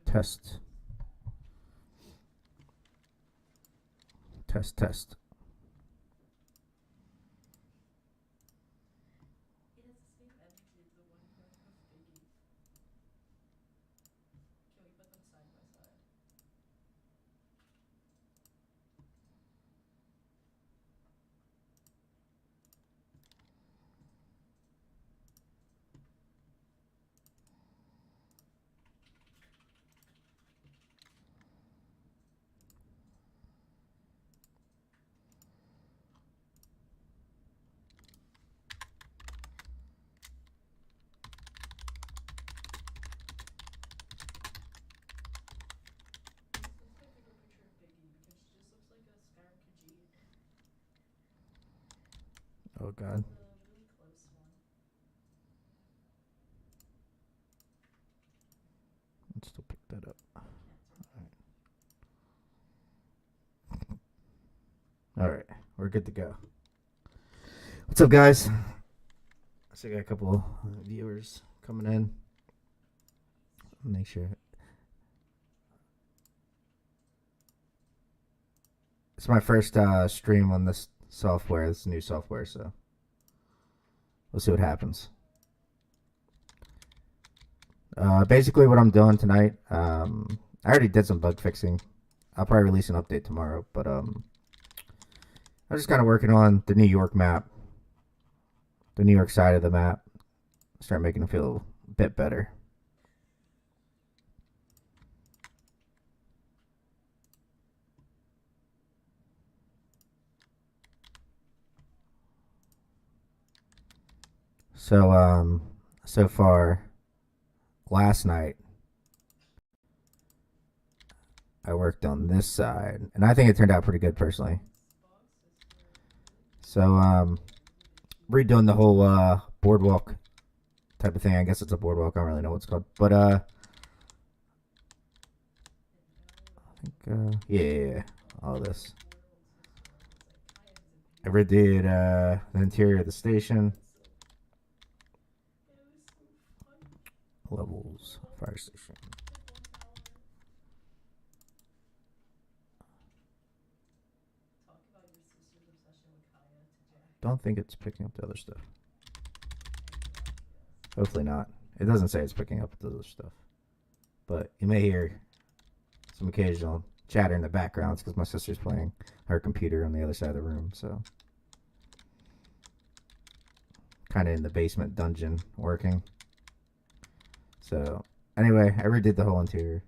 Test. Test, test. Oh god. Let's still pick that up. Alright, we're good to go. What's up, guys? I see I got a couple viewers coming in. Make sure. It's my first stream on this software, this new software, so we'll see what happens. Basically, what I'm doing tonight, I already did some bug fixing. I'll probably release an update tomorrow, but I'm just kind of working on the New York map, the New York side of the map. Start making it feel a bit better. So far, last night, I worked on this side, and I think it turned out pretty good personally. So, redoing the whole boardwalk type of thing. I guess it's a boardwalk. I don't really know what it's called, but I think yeah, all this. I redid the interior of the station. Levels, fire station. Don't think it's picking up the other stuff. Hopefully not. It doesn't say it's picking up the other stuff. But you may hear some occasional chatter in the background because my sister's playing her computer on the other side of the room. So kind of in the basement dungeon working. So anyway, I redid the whole interior.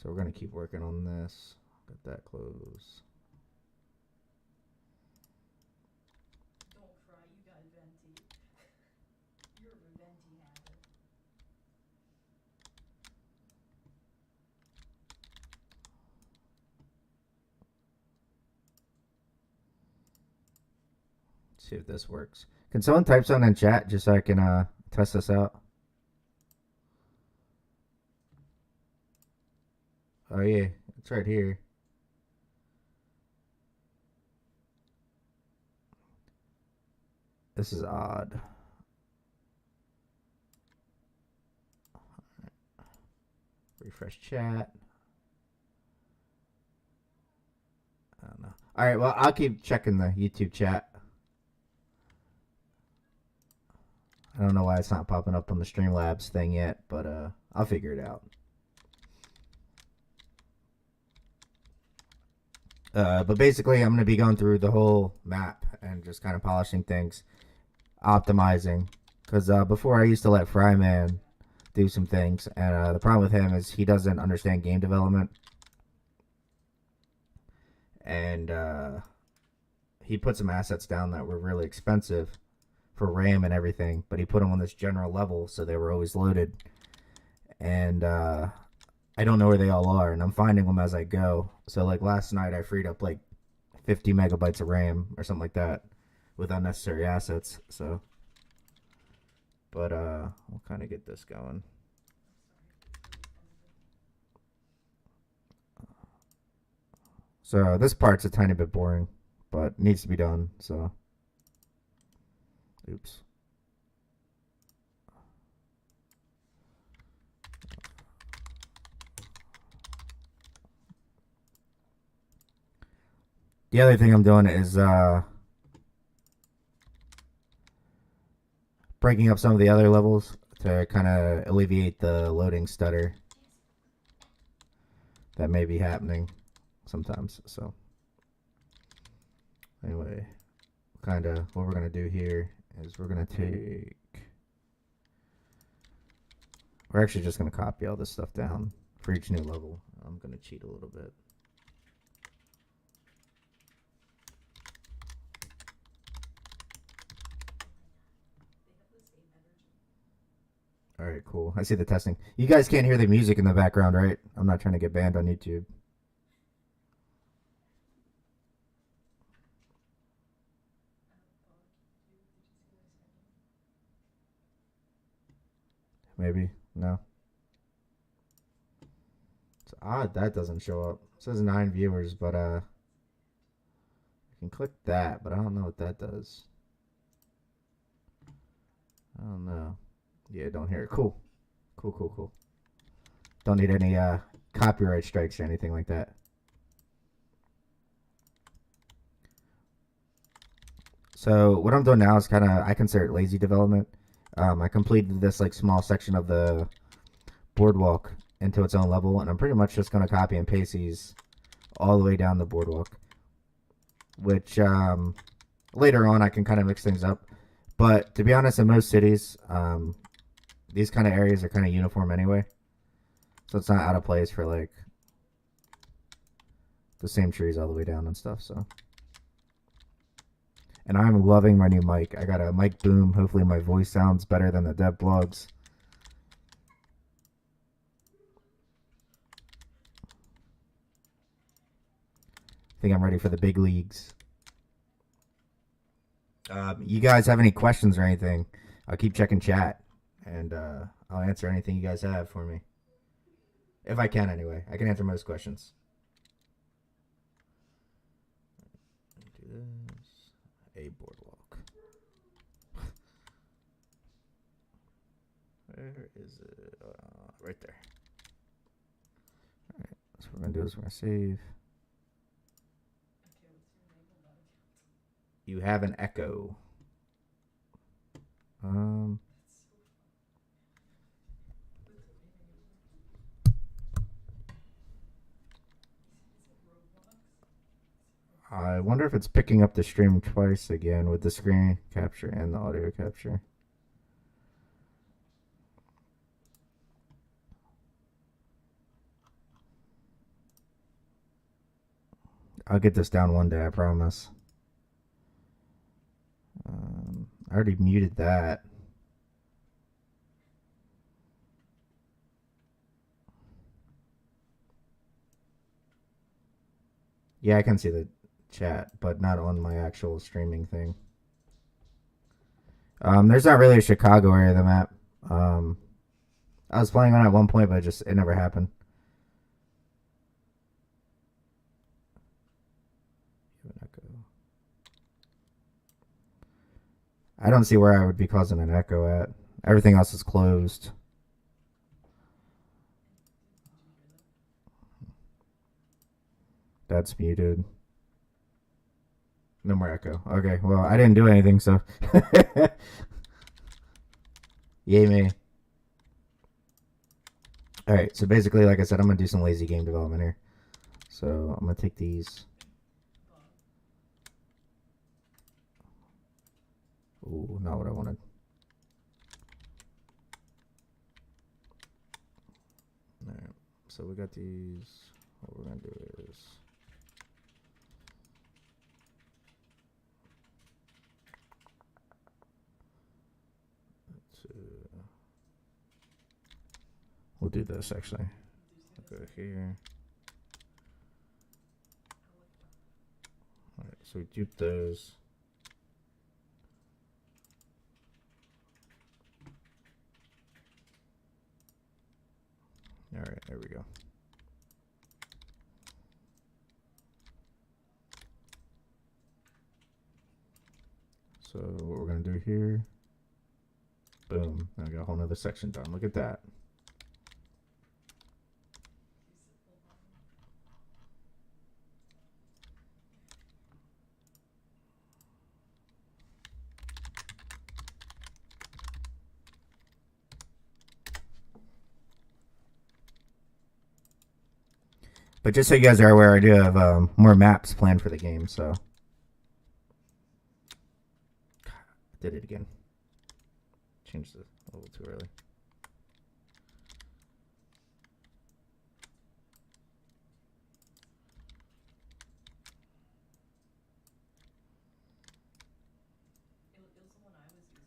So we're gonna keep working on this. Get that close. Don't cry, you got venti. You're a venti habit. See if this works. Can someone type something in chat just so I can test this out? Oh yeah, it's right here. This is odd. Refresh chat. I don't know. All right, well, I'll keep checking the YouTube chat. I don't know why it's not popping up on the Streamlabs thing yet, but I'll figure it out. But basically, I'm going to be going through the whole map and just kind of polishing things, optimizing. Because before I used to let Fryman do some things, and the problem with him is he doesn't understand game development. And he put some assets down that were really expensive for RAM and everything, but he put them on this general level, so they were always loaded. And I don't know where they all are, and I'm finding them as I go. So like last night, I freed up like 50 megabytes of RAM or something like that with unnecessary assets. So, but we'll kind of get this going. So this part's a tiny bit boring, but needs to be done. So, oops. The other thing I'm doing is breaking up some of the other levels to kind of alleviate the loading stutter that may be happening sometimes. So anyway, kind of what we're going to do here is we're actually just going to copy all this stuff down for each new level. I'm going to cheat a little bit. All right, cool. I see the testing. You guys can't hear the music in the background, right? I'm not trying to get banned on YouTube. Maybe. No. It's odd that doesn't show up. It says 9 viewers, but I can click that, but I don't know what that does. I don't know. Yeah, don't hear it. Cool. Cool. Don't need any copyright strikes or anything like that. So what I'm doing now is kind of, I consider it lazy development. I completed this like small section of the boardwalk into its own level, and I'm pretty much just going to copy and paste these all the way down the boardwalk, which later on I can kind of mix things up. But to be honest, in most cities, these kind of areas are kind of uniform anyway, so it's not out of place for like the same trees all the way down and stuff. So, and I'm loving my new mic. I got a mic boom. Hopefully my voice sounds better than the dev blogs. I think I'm ready for the big leagues. You guys have any questions or anything? I'll keep checking chat, and I'll answer anything you guys have for me. If I can, anyway. I can answer most questions. Do this. A boardwalk. Where is it? Right there. Alright, so what we're going to do is we're going to save. You have an echo. I wonder if it's picking up the stream twice again with the screen capture and the audio capture. I'll get this down one day, I promise. I already muted that. Yeah, I can see the chat, but not on my actual streaming thing. There's not really a Chicago area of the map. I was playing on it at one point, but it never happened. I don't see where I would be causing an echo at. Everything else is closed. That's muted. No more echo. Okay, well, I didn't do anything, so. Yay me. Alright, so basically, like I said, I'm going to do some lazy game development here. So I'm going to take these. Ooh, not what I wanted. Alright, so we got these. What we're going to do is. We'll do this actually. Go here. Alright, so we dupe those. Alright, there we go. So what we're gonna do here, boom, now I got a whole nother section done. Look at that. But just so you guys are aware, I do have more maps planned for the game, so. Did it again. Changed it a little too early. It was the one I was using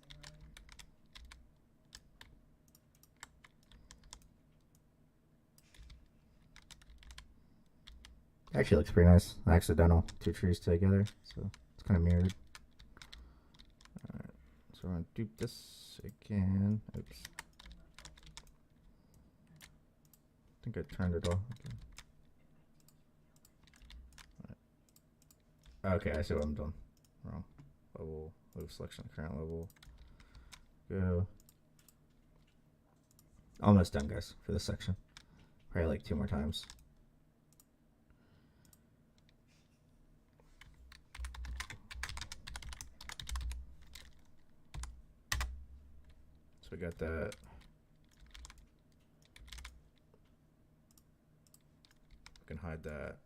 earlier. Actually looks pretty nice. Accidental. Two trees together, so it's kind of mirrored. Alright, so we're gonna dupe this again. Oops. I think I turned it off. Okay, I see what I'm doing. Wrong. Level, move selection, current level. Go. Almost done, guys, for this section. Probably like 2 more times. So we got that. We can hide that.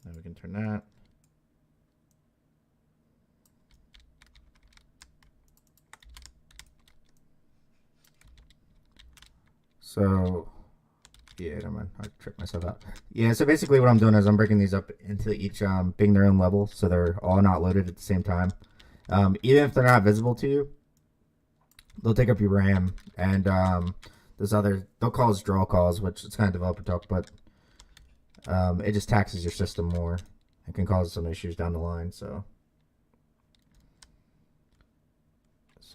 Then we can turn that. So, yeah, never mind. I tricked myself out. Yeah, so basically what I'm doing is I'm breaking these up into each being their own level, so they're all not loaded at the same time. Even if they're not visible to you, they'll take up your RAM, and there's other, they'll cause draw calls, which is kind of developer talk, but it just taxes your system more. It can cause some issues down the line, so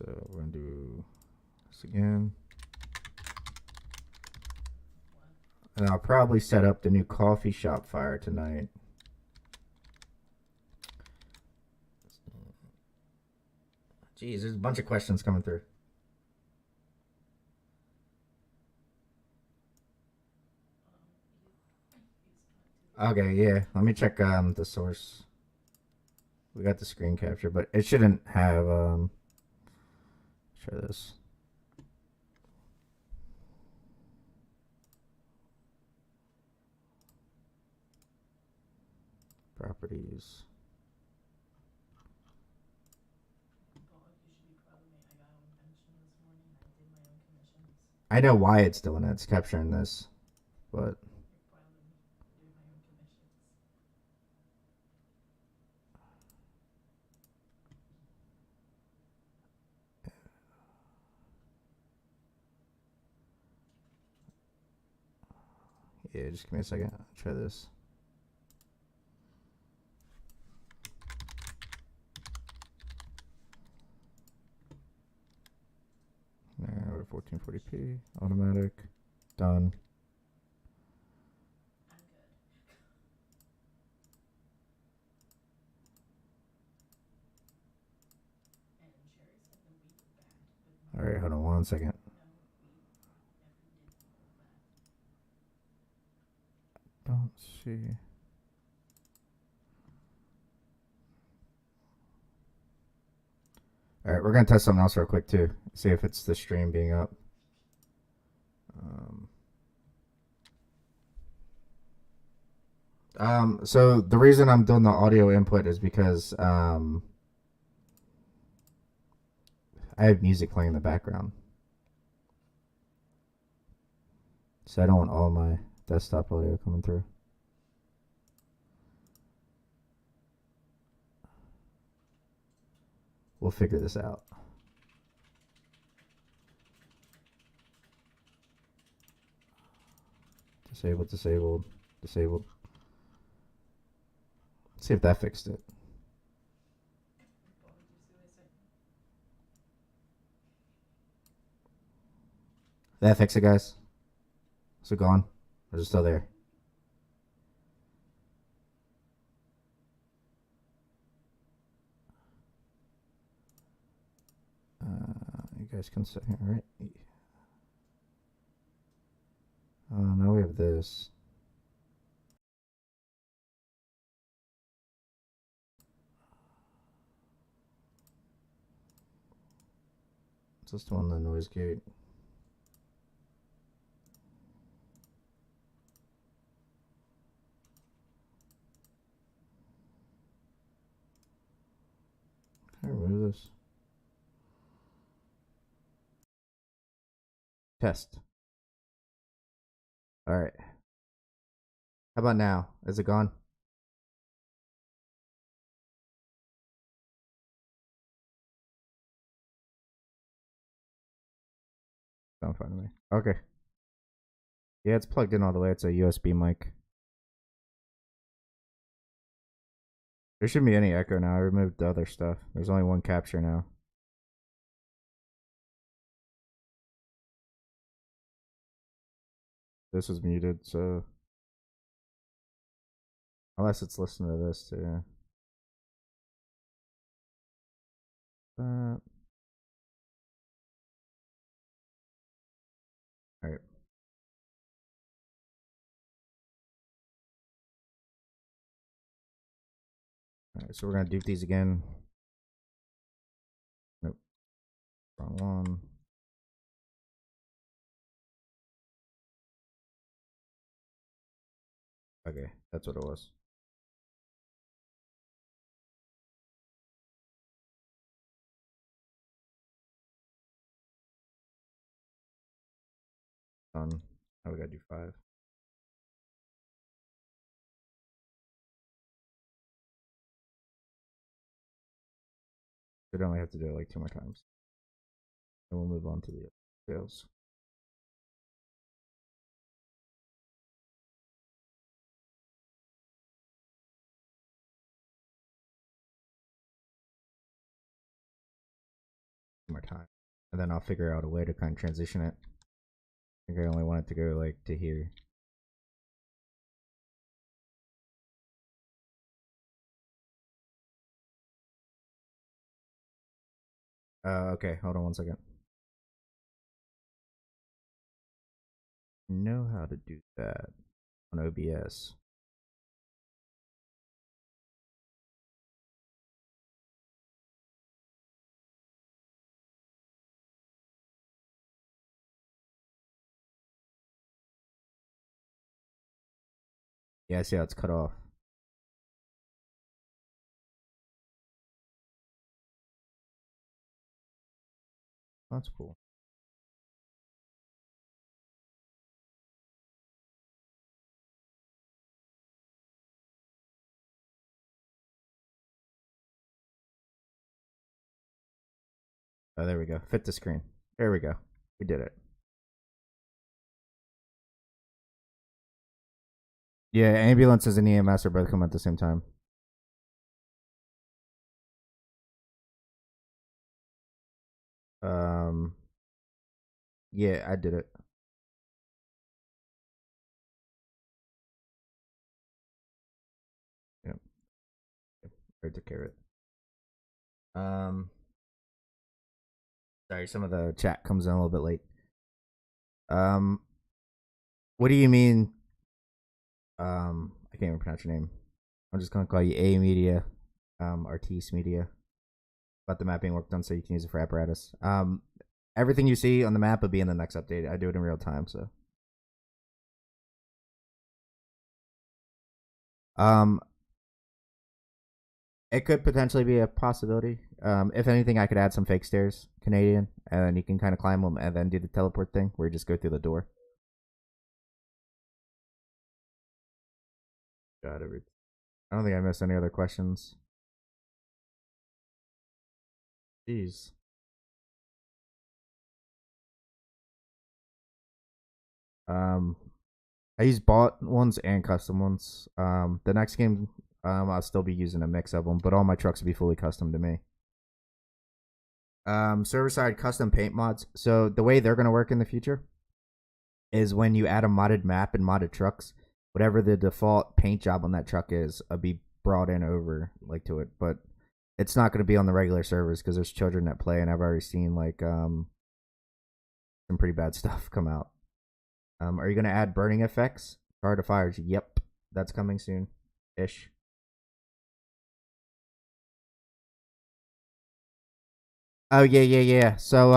we're gonna do this again. And I'll probably set up the new coffee shop fire tonight. Jeez, there's a bunch of questions coming through. Okay, yeah. Let me check the source. We got the screen capture, but it shouldn't have try this. Properties. I know why it's doing it. It's capturing this, but yeah, just give me a second. I'll try this. There, we're 1440p, automatic, done. All right, hold on 1 second. Don't see. All right, we're gonna test something else real quick too. See if it's the stream being up. So the reason I'm doing the audio input is because I have music playing in the background, so I don't want all my desktop audio coming through. We'll figure this out. Disabled, disabled, disabled. Let's see if that fixed it. Did that fix it, guys? Is it gone? Or is it still there? You guys can sit here, right? Now we have this. Is this the one, the noise gate? Can I remove this? Test. Alright. How about now? Is it gone? Sound fine to me. Okay. Yeah, it's plugged in all the way. It's a USB mic. There shouldn't be any echo now. I removed the other stuff. There's only one capture now. This is muted, so unless it's listening to this too. Alright. Alright, so we're gonna dupe these again. Nope. Wrong one. Okay, that's what it was. Done. Now we gotta do 5. We'd only have to do it like 2 more times. And we'll move on to the sales. More time. And then I'll figure out a way to kind of transition it. I think I only want it to go like to here. Okay, hold on 1 second. Know how to do that on OBS. Yeah, I see how it's cut off. That's cool. Oh, there we go. Fit the screen. There we go. We did it. Yeah, ambulances and EMS are both coming at the same time. Um, yeah, I did it. Yep, I took care of it. Um, sorry, some of the chat comes in a little bit late. Um, what do you mean? I can't even pronounce your name. I'm just gonna call you A Media, Artis Media. About the map being worked on so you can use it for apparatus. Everything you see on the map will be in the next update. I do it in real time, so. Um, it could potentially be a possibility. If anything, I could add some fake stairs, Canadian, and then you can kind of climb them and then do the teleport thing where you just go through the door. Got it. I don't think I missed any other questions. Jeez. Um, I use bought ones and custom ones. The next game, I'll still be using a mix of them, but all my trucks will be fully custom to me. Server side custom paint mods. So the way they're gonna work in the future is when you add a modded map and modded trucks, whatever the default paint job on that truck is, be brought in over like to it. But it's not going to be on the regular servers because there's children that play, and I've already seen like some pretty bad stuff come out. Are you going to add burning effects? Car to fires? Yep, that's coming soon, ish. Oh yeah. So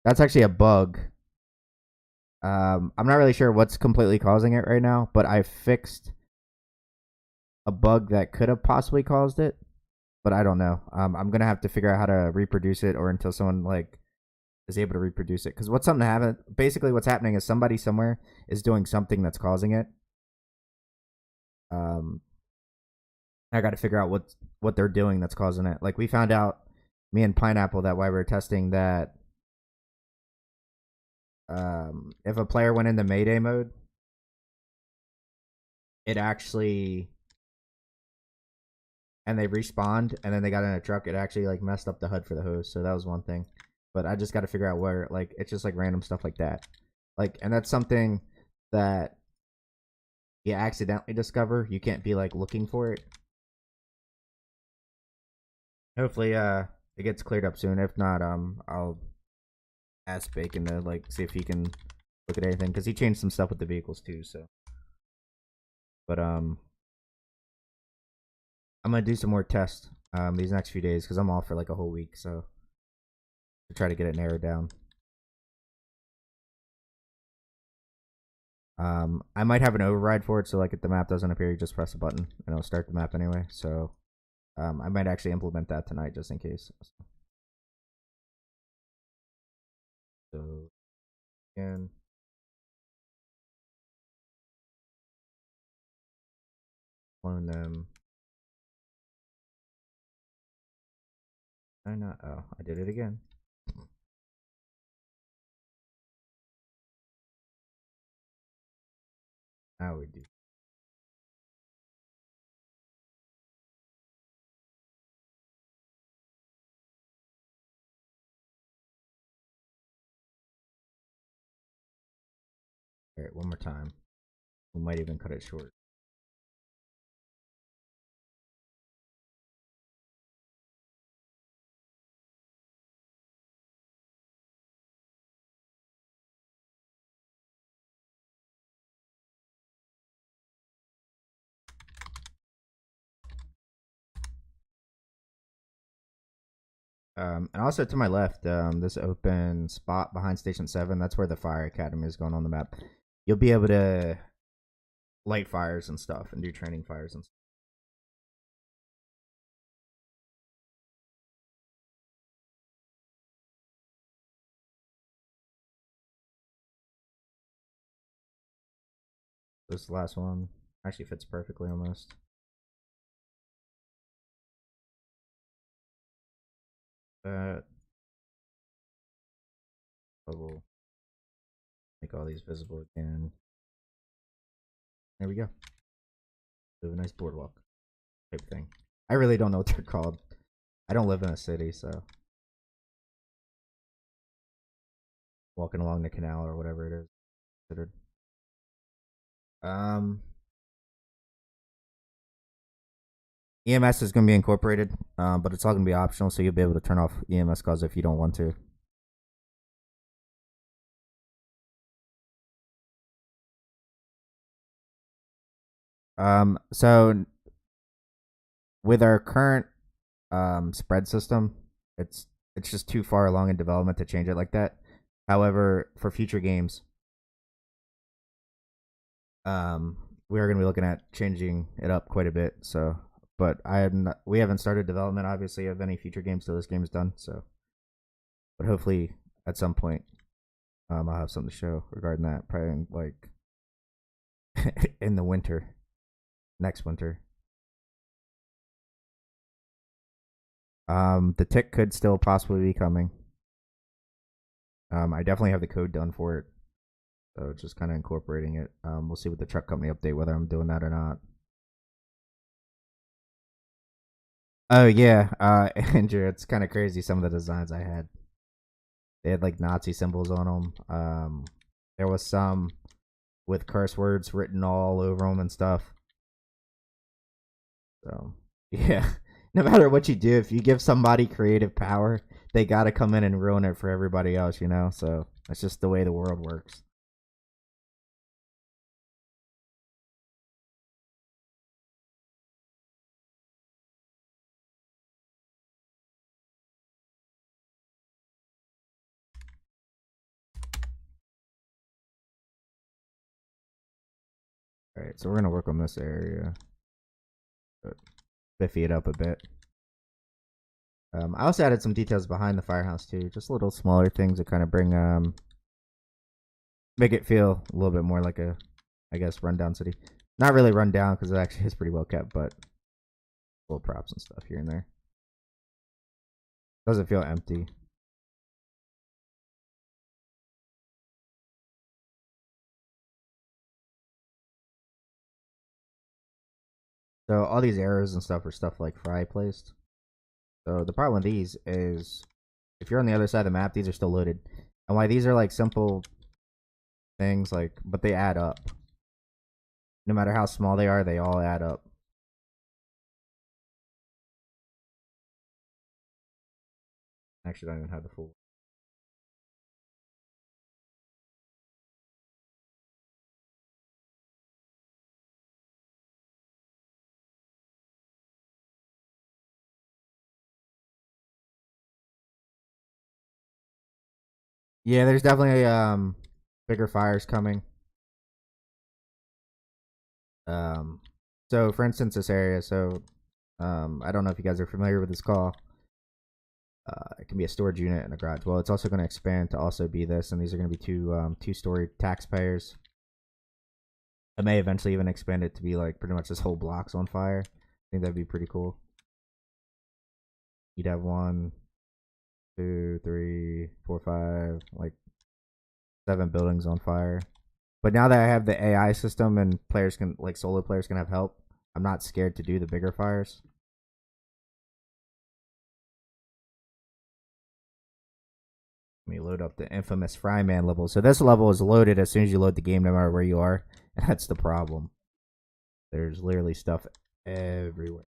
that's actually a bug. I'm not really sure what's completely causing it right now, but I fixed a bug that could have possibly caused it, but I don't know. I'm gonna have to figure out how to reproduce it, or until someone like is able to reproduce it. Because what's something to happen? Basically, what's happening is somebody somewhere is doing something that's causing it. Um, I got to figure out what they're doing that's causing it. Like we found out, me and Pineapple, that while we were testing that, if a player went into Mayday mode, it actually, and they respawned and then they got in a truck, it actually like messed up the HUD for the host. So that was one thing. But I just got to figure out where, like, it's just like random stuff like that. Like, and that's something that you accidentally discover. You can't be like looking for it. Hopefully, it gets cleared up soon. If not, I'll ask Bacon to like see if he can look at anything, because he changed some stuff with the vehicles too. So, but I'm gonna do some more tests these next few days because I'm off for like a whole week. So to try to get it narrowed down. I might have an override for it, so like if the map doesn't appear, you just press a button and it'll start the map anyway. So I might actually implement that tonight just in case. So again, clone them. I not. Oh, I did it again. Now we do. All right, one more time. We might even cut it short. And also to my left, this open spot behind Station 7, that's where the Fire Academy is going on the map. You'll be able to light fires and stuff and do training fires and stuff. This last one actually fits perfectly almost. That level. Make all these visible again. There we go. We have a nice boardwalk type thing. I really don't know what they're called. I don't live in a city, so walking along the canal or whatever it is considered. Um, EMS is going to be incorporated, but it's all going to be optional, so you'll be able to turn off EMS calls if you don't want to. So with our current spread system, it's just too far along in development to change it like that. However, for future games, we are going to be looking at changing it up quite a bit. So, but we haven't started development obviously of any future games till this game is done. So, but hopefully at some point, I'll have something to show regarding that. Probably in, like in the winter, next winter. The tick could still possibly be coming. I definitely have the code done for it, so just kind of incorporating it. We'll see with the truck company update whether I'm doing that or not. Oh yeah, Andrew, it's kind of crazy some of the designs I had. They had like Nazi symbols on them. There was some with curse words written all over them and stuff. So yeah, no matter what you do, if you give somebody creative power, they got to come in and ruin it for everybody else, you know. So that's just the way the world works. All right, so we're gonna work on this area, but biffy it up a bit. I also added some details behind the firehouse too, just little smaller things that kind of bring make it feel a little bit more like a, I guess, rundown city. Not really rundown because it actually is pretty well kept, but little props and stuff here and there. Doesn't feel empty. So all these arrows and stuff are stuff like Fry placed. So the problem with these is if you're on the other side of the map, these are still loaded. And why these are like simple things, like, but they add up. No matter how small they are, they all add up. Actually, don't even have the full. Yeah, there's definitely bigger fires coming. Um, so for instance, this area. So I don't know if you guys are familiar with this call. It can be a storage unit and a garage. Well, it's also going to expand to also be this, and these are going to be two-story taxpayers. I may eventually even expand it to be like pretty much this whole block's on fire. I think that'd be pretty cool. You'd have one, two, three, four, five, like 7 buildings on fire. But now that I have the AI system and players can, like solo players can have help, I'm not scared to do the bigger fires. Let me load up the infamous Fryman level. So this level is loaded as soon as you load the game, no matter where you are, and that's the problem. There's literally stuff everywhere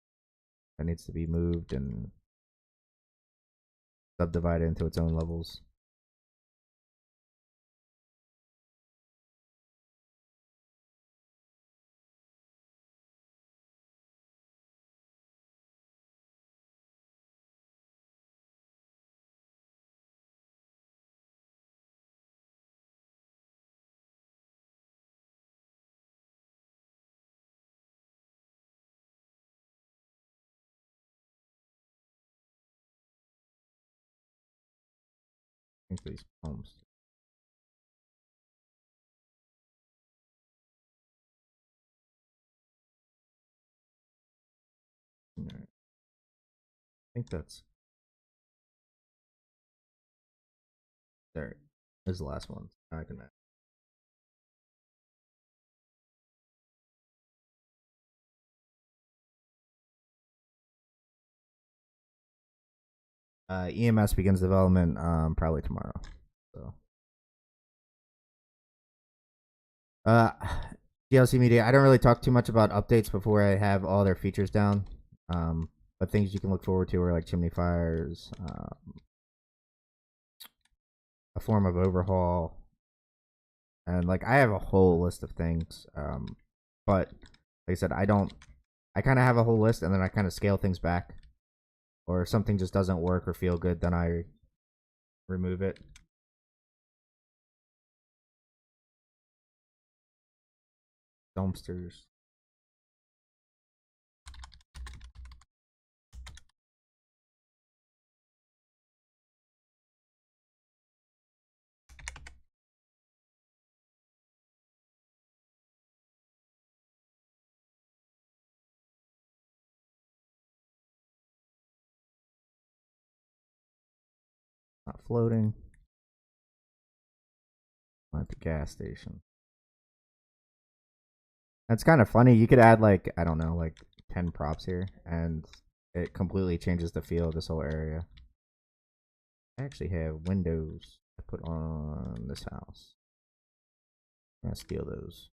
that needs to be moved and subdivided into its own levels. I think these homes. Right. I think that's there. There's the last one. I can. EMS begins development probably tomorrow. So uh DLC media. I don't really talk too much about updates before I have all their features down. But things you can look forward to are like chimney fires, a form of overhaul, and like I have a whole list of things. But like I said, I don't. I kind of have a whole list, and then I kind of scale things back, or if something just doesn't work or feel good, then I remove it. Dumpsters. Not floating. At the gas station. That's kind of funny. You could add like I don't know, like 10 props here, and it completely changes the feel of this whole area. I actually have windows I put on this house. I'm gonna steal those.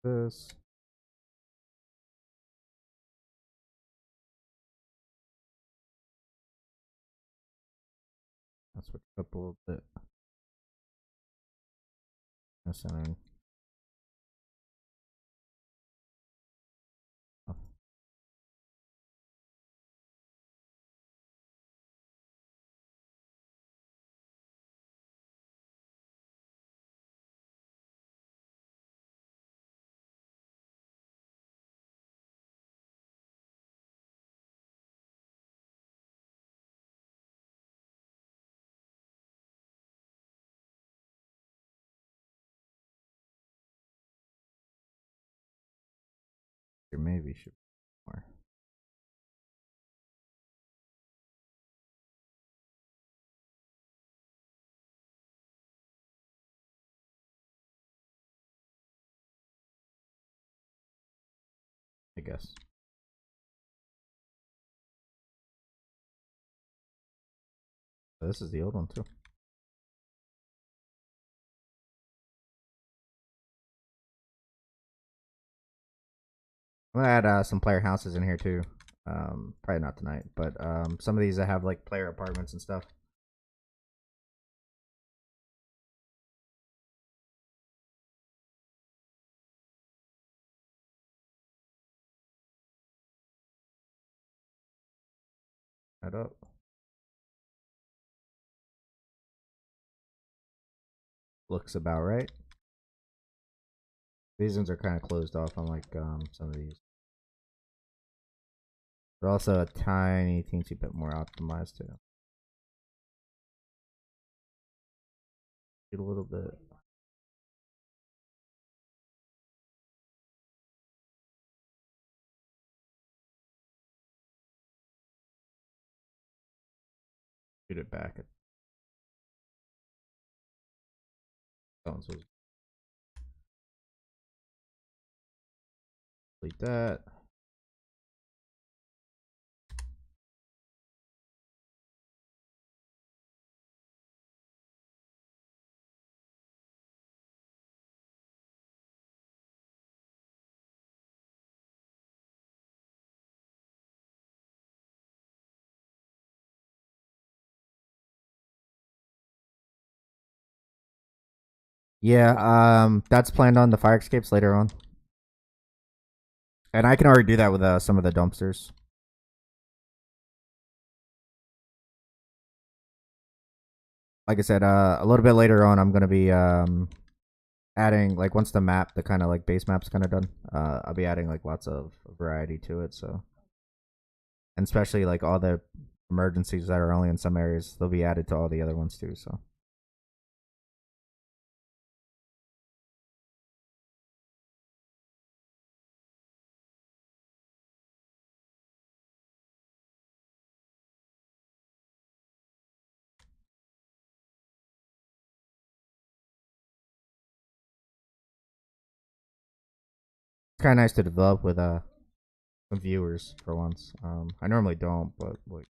This. Let's switch up a little bit. Missing. Oh, there maybe should be more. I guess. Oh, this is the old one too. I'm gonna add some player houses in here too. Probably not tonight, but some of these that have like player apartments and stuff. That up. Looks about right. These ones are kind of closed off, unlike some of these. But also a tiny, teensy bit more optimized too. Get a little bit. Shoot it back at so delete that. Yeah, that's planned on the fire escapes later on. And I can already do that with some of the dumpsters. Like I said, a little bit later on, I'm gonna be adding like once the map, the kind of like base map's kind of done. I'll be adding like lots of variety to it. So, and especially like all the emergencies that are only in some areas, they'll be added to all the other ones too. So. It's kind of nice to develop with some viewers for once. I normally don't, but like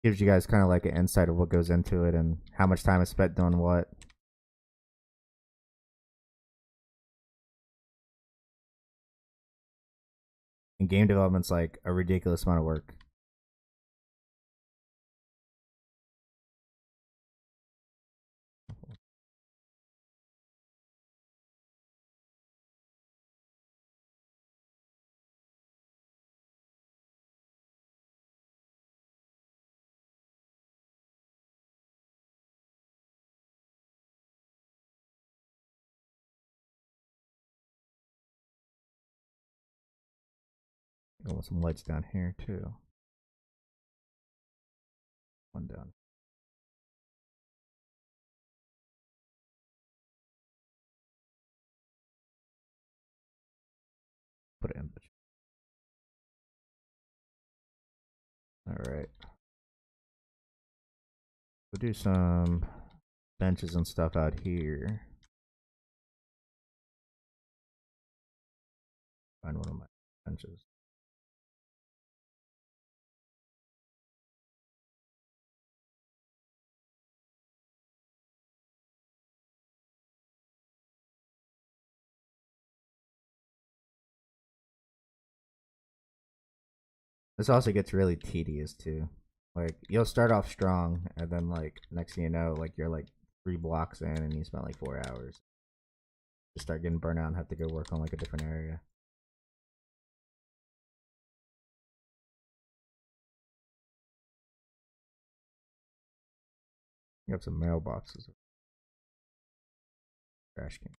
gives you guys kind of like an insight of what goes into it and how much time is spent doing what. And game development's like a ridiculous amount of work. I want some lights down here too. One down. Put it in. All right. We'll do some benches and stuff out here. Find one of my benches. This also gets really tedious too. Like you'll start off strong, and then like next thing you know, like you're like 3 blocks in, and you spent like 4 hours. Just start getting burnt out and have to go work on like a different area. You have some mailboxes, trash can.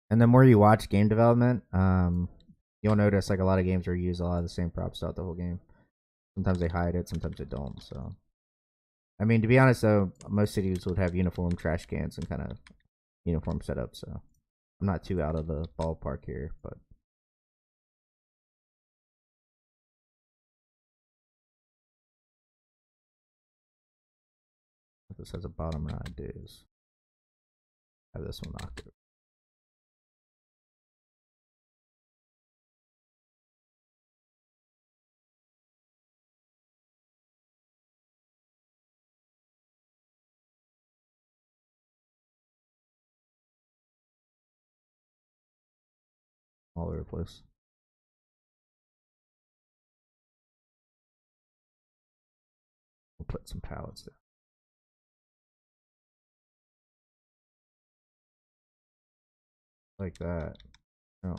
And the more you watch game development, you'll notice like a lot of games where you use a lot of the same props throughout the whole game. Sometimes they hide it, sometimes they don't. So, I mean, to be honest, though, most cities would have uniform trash cans and kind of uniform setup. So, I'm not too out of the ballpark here, but what this has a bottom run, I do is have this one knocked all over the place. We'll put some pallets there, like that. Oh,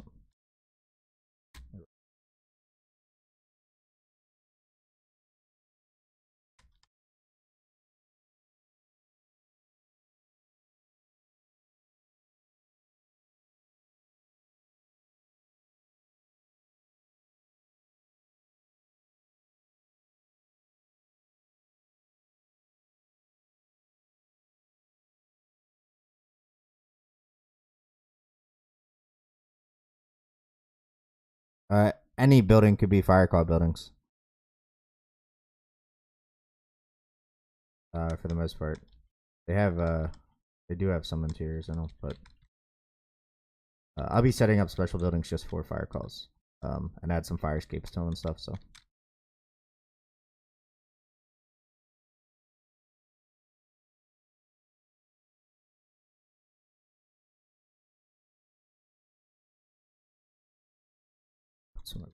any building could be fire call buildings. For the most part, they have they do have some interiors in them, but I'll be setting up special buildings just for fire calls, and add some fire escapes to them and stuff. So put some.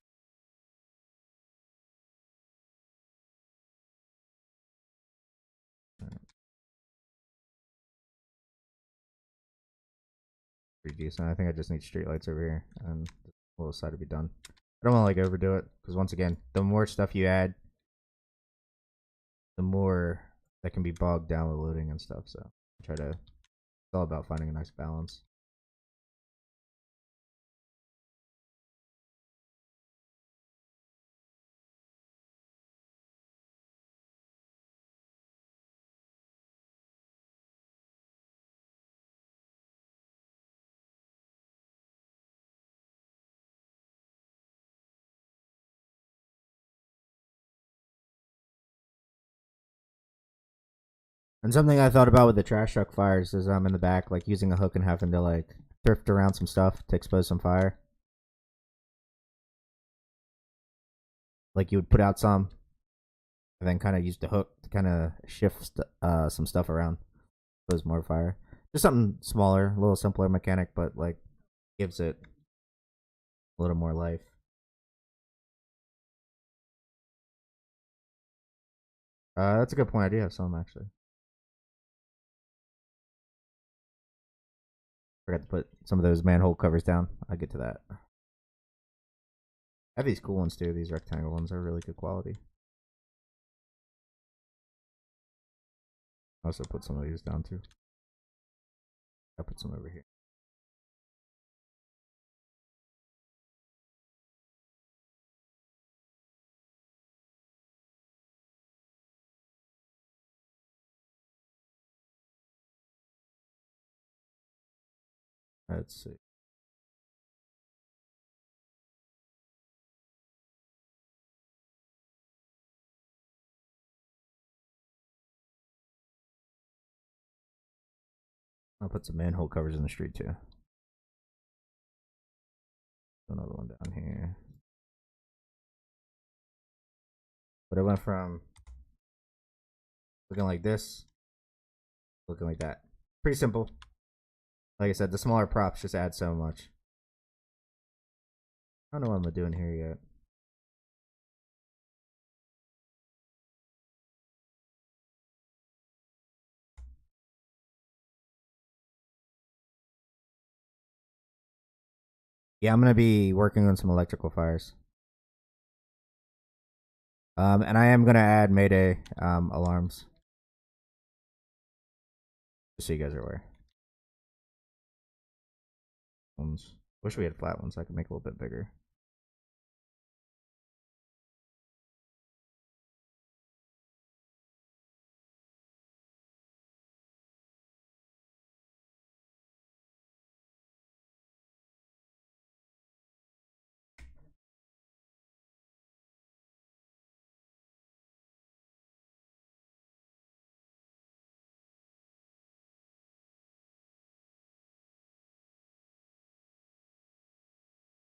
Pretty decent. I think I just need street lights over here, and the whole side to be done. I don't want to like overdo it because once again, the more stuff you add, the more that can be bogged down with loading and stuff. So I try to. It's all about finding a nice balance. And something I thought about with the trash truck fires is I'm in the back, like using a hook and having to like thrift around some stuff to expose some fire. Like you would put out some, and then kind of use the hook to kind of shift some stuff around, expose more fire. Just something smaller, a little simpler mechanic, but like gives it a little more life. That's a good point. I do have some actually. Forgot to put some of those manhole covers down. I'll get to that. I have these cool ones too. These rectangle ones are really good quality. I also put some of these down too. I put some over here. Let's see. I'll put some manhole covers in the street too. Another one down here. But it went from looking like this, looking like that. Pretty simple. Like I said, the smaller props just add so much. I don't know what I'm doing here yet. Yeah, I'm gonna be working on some electrical fires. And I am gonna add Mayday alarms, just so you guys are aware. Wish we had flat ones. So I could make a little bit bigger.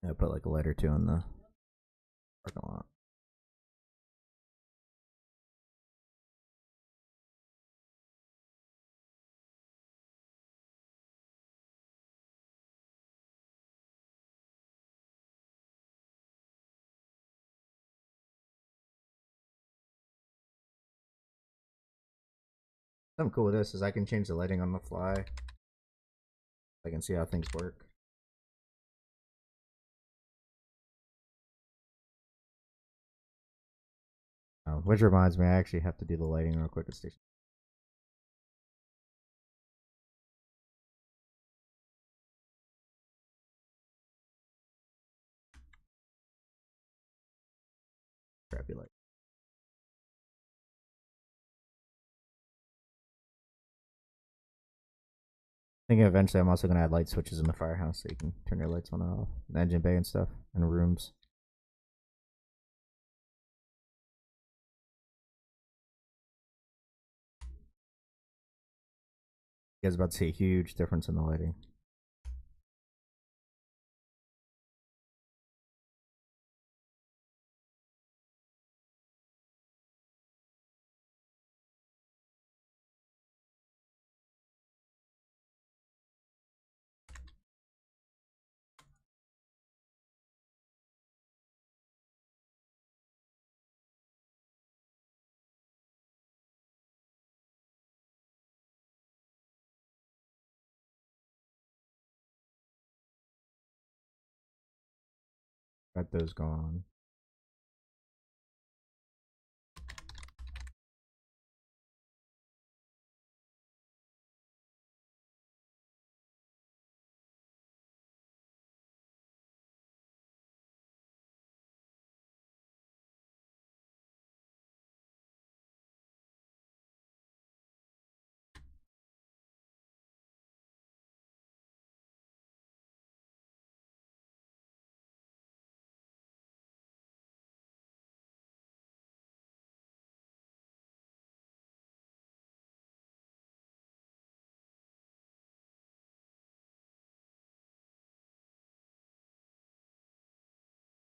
Yeah, put like a light or two in the parking lot. Something cool with this is I can change the lighting on the fly. I can see how things work. Which reminds me, I actually have to do the lighting real quick at station. Crappy light. I think eventually I'm also gonna add light switches in the firehouse so you can turn your lights on and off, the engine bay and stuff, and rooms. You guys about to see a huge difference in the lighting. Got those going on.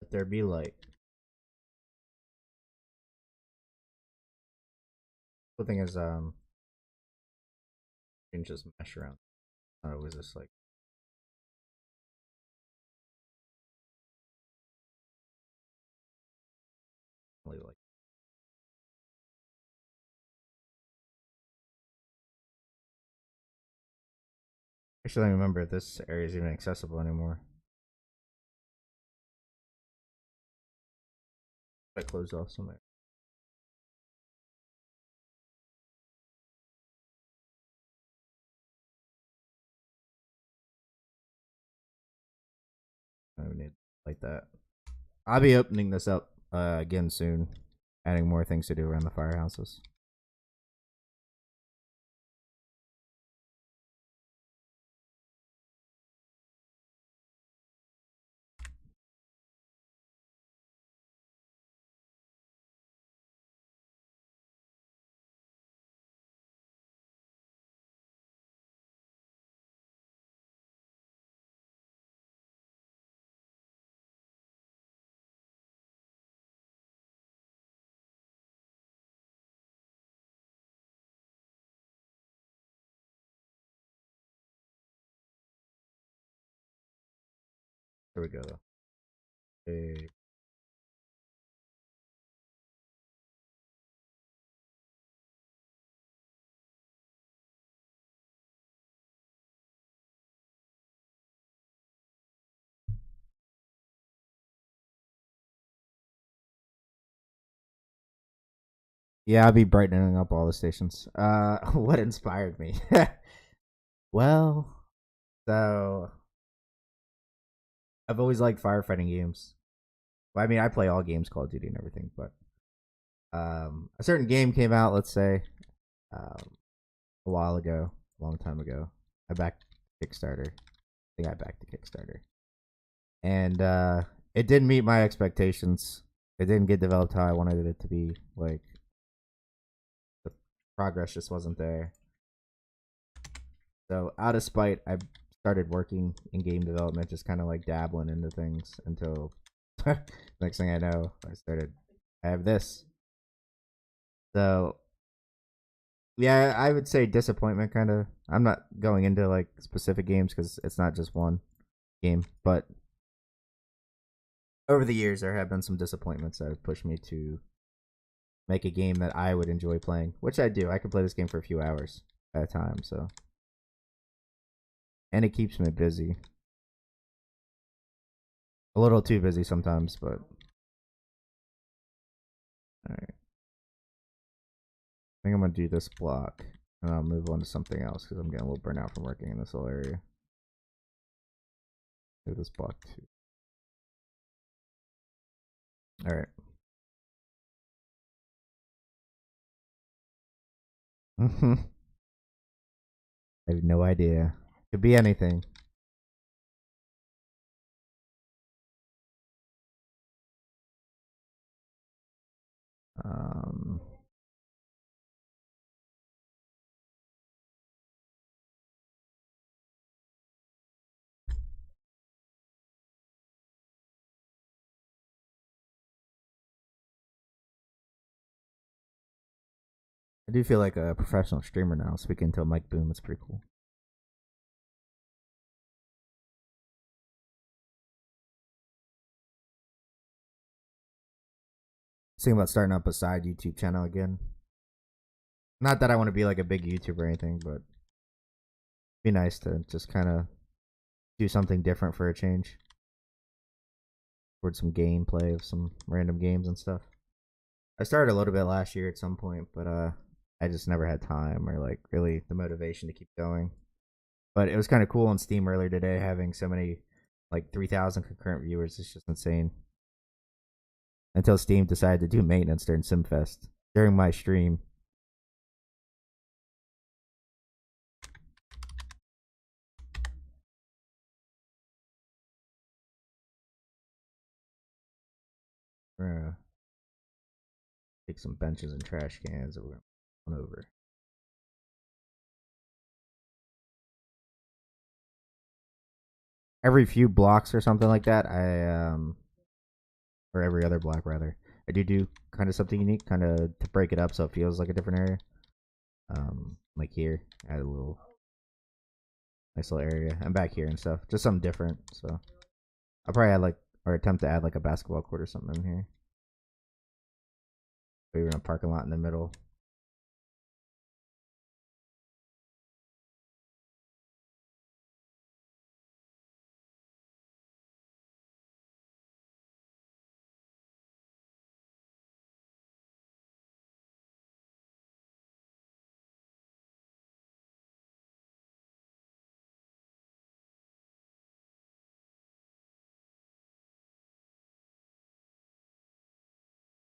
Let there be light. The thing is, you can just mesh around. Not always just like really like. Actually, I don't remember if this area is even accessible anymore. I closed off somewhere. I don't need like that. I'll be opening this up again soon, adding more things to do around the firehouses. Here we go. Hey. Yeah, I'll be brightening up all the stations. What inspired me? Well, so I've always liked firefighting games. Well, I mean, I play all games, Call of Duty and everything, but a certain game came out, let's say, a while ago, a long time ago. I backed Kickstarter. I think I backed the Kickstarter, and it didn't meet my expectations. It didn't get developed how I wanted it to be. Like the progress just wasn't there. So out of spite, I started working in game development, just kind of like dabbling into things until next thing I know, I have this. So yeah, I would say disappointment kind of. I'm not going into like specific games because it's not just one game, but over the years there have been some disappointments that have pushed me to make a game that I would enjoy playing, which I do. I can play this game for a few hours at a time, so and it keeps me busy. A little too busy sometimes, but all right. I think I'm gonna do this block, and I'll move on to something else because I'm getting a little burnt out from working in this whole area. Do this block too. All right. I have no idea. Could be anything. Um, I do feel like a professional streamer now, speaking to a mic boom. It's pretty cool. Thinking about starting up a side YouTube channel again. Not that I want to be like a big YouTuber or anything, but it'd be nice to just kind of do something different for a change. Towards some gameplay of some random games and stuff. I started a little bit last year at some point, but I just never had time or like really the motivation to keep going. But it was kind of cool on Steam earlier today having so many like 3,000 concurrent viewers. It's just insane. Until Steam decided to do maintenance during SimFest during my stream. We're gonna take some benches and trash cans that we're going over. Every few blocks or something like that, or every other block rather, I do kind of something unique, kind of to break it up so it feels like a different area. Like here, add a little nice little area, and back here and stuff, just something different. So I'll probably add like or attempt to add like a basketball court or something in here. Maybe in a parking lot in the middle.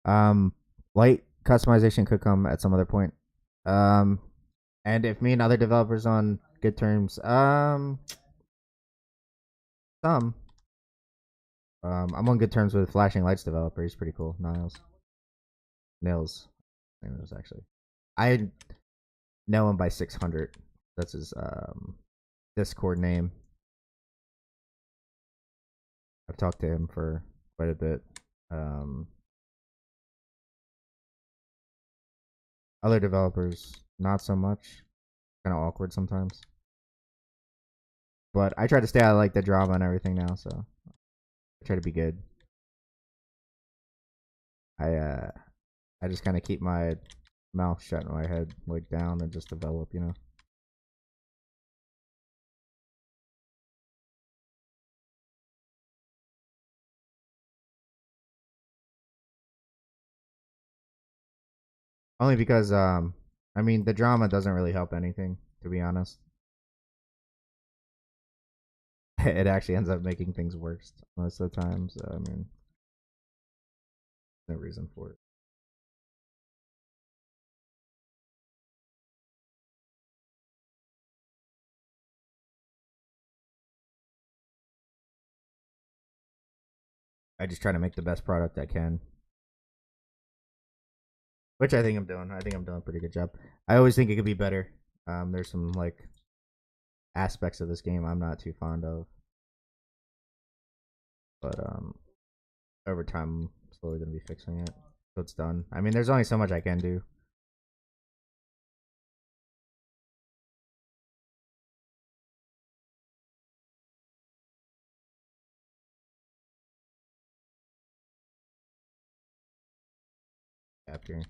Um, light customization could come at some other point. Um, and if me and other developers on good terms, some. I'm on good terms with Flashing Lights developer. He's pretty cool. Nils, name is actually. I know him by 600. That's his Discord name. I've talked to him for quite a bit. Um, Other developers, not so much. Kind of awkward sometimes. But I try to stay out of like the drama and everything now, so I try to be good. I uh I just kind of keep my mouth shut and my head like down and just develop, you know. Only because I mean the drama doesn't really help anything, to be honest. It actually ends up making things worse most of the times. I mean, no reason for it. I just try to make the best product I can, which I think I'm doing. I think I'm doing a pretty good job. I always think it could be better. There's some like aspects of this game I'm not too fond of, but over time, I'm slowly gonna be fixing it. So it's done. I mean, there's only so much I can do. After, I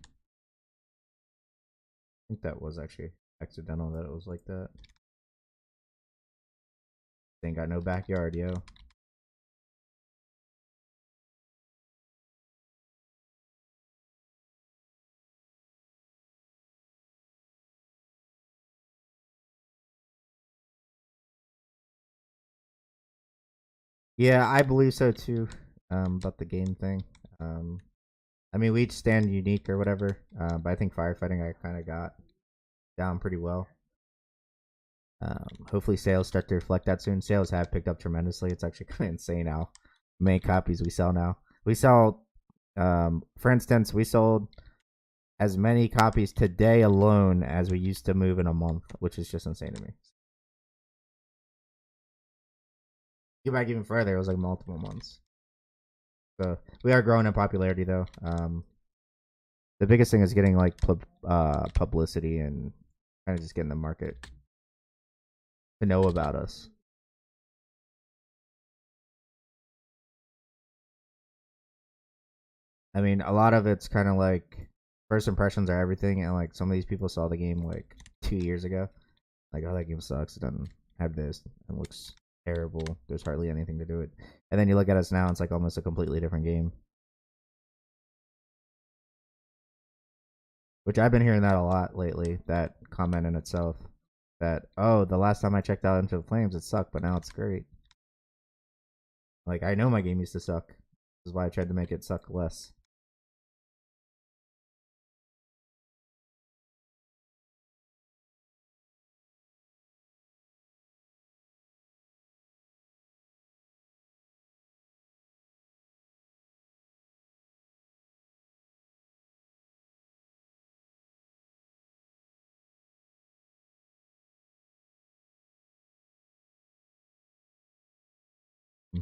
think that was actually accidental that it was like that. Ain't got no backyard, yo. Yeah, I believe so too. About the game thing. Um, I mean, we each stand unique or whatever. But I think firefighting I kind of got down pretty well. Hopefully sales start to reflect that soon. Sales have picked up tremendously. It's actually kind of insane how many copies we sell now. We sell, for instance, we sold as many copies today alone as we used to move in a month, which is just insane to me. Go back even further, it was like multiple months. So we are growing in popularity though. The biggest thing is getting like publicity and kind of just getting the market to know about us. I mean, a lot of it's kind of like first impressions are everything, and like some of these people saw the game like 2 years ago, like oh that game sucks, it doesn't have this, it looks terrible. There's hardly anything to do it, and then you look at us now, it's like almost a completely different game. Which I've been hearing that a lot lately. That comment in itself, that oh the last time I checked out Into the Flames it sucked, but now it's great. Like I know my game used to suck. This is why I tried to make it suck less.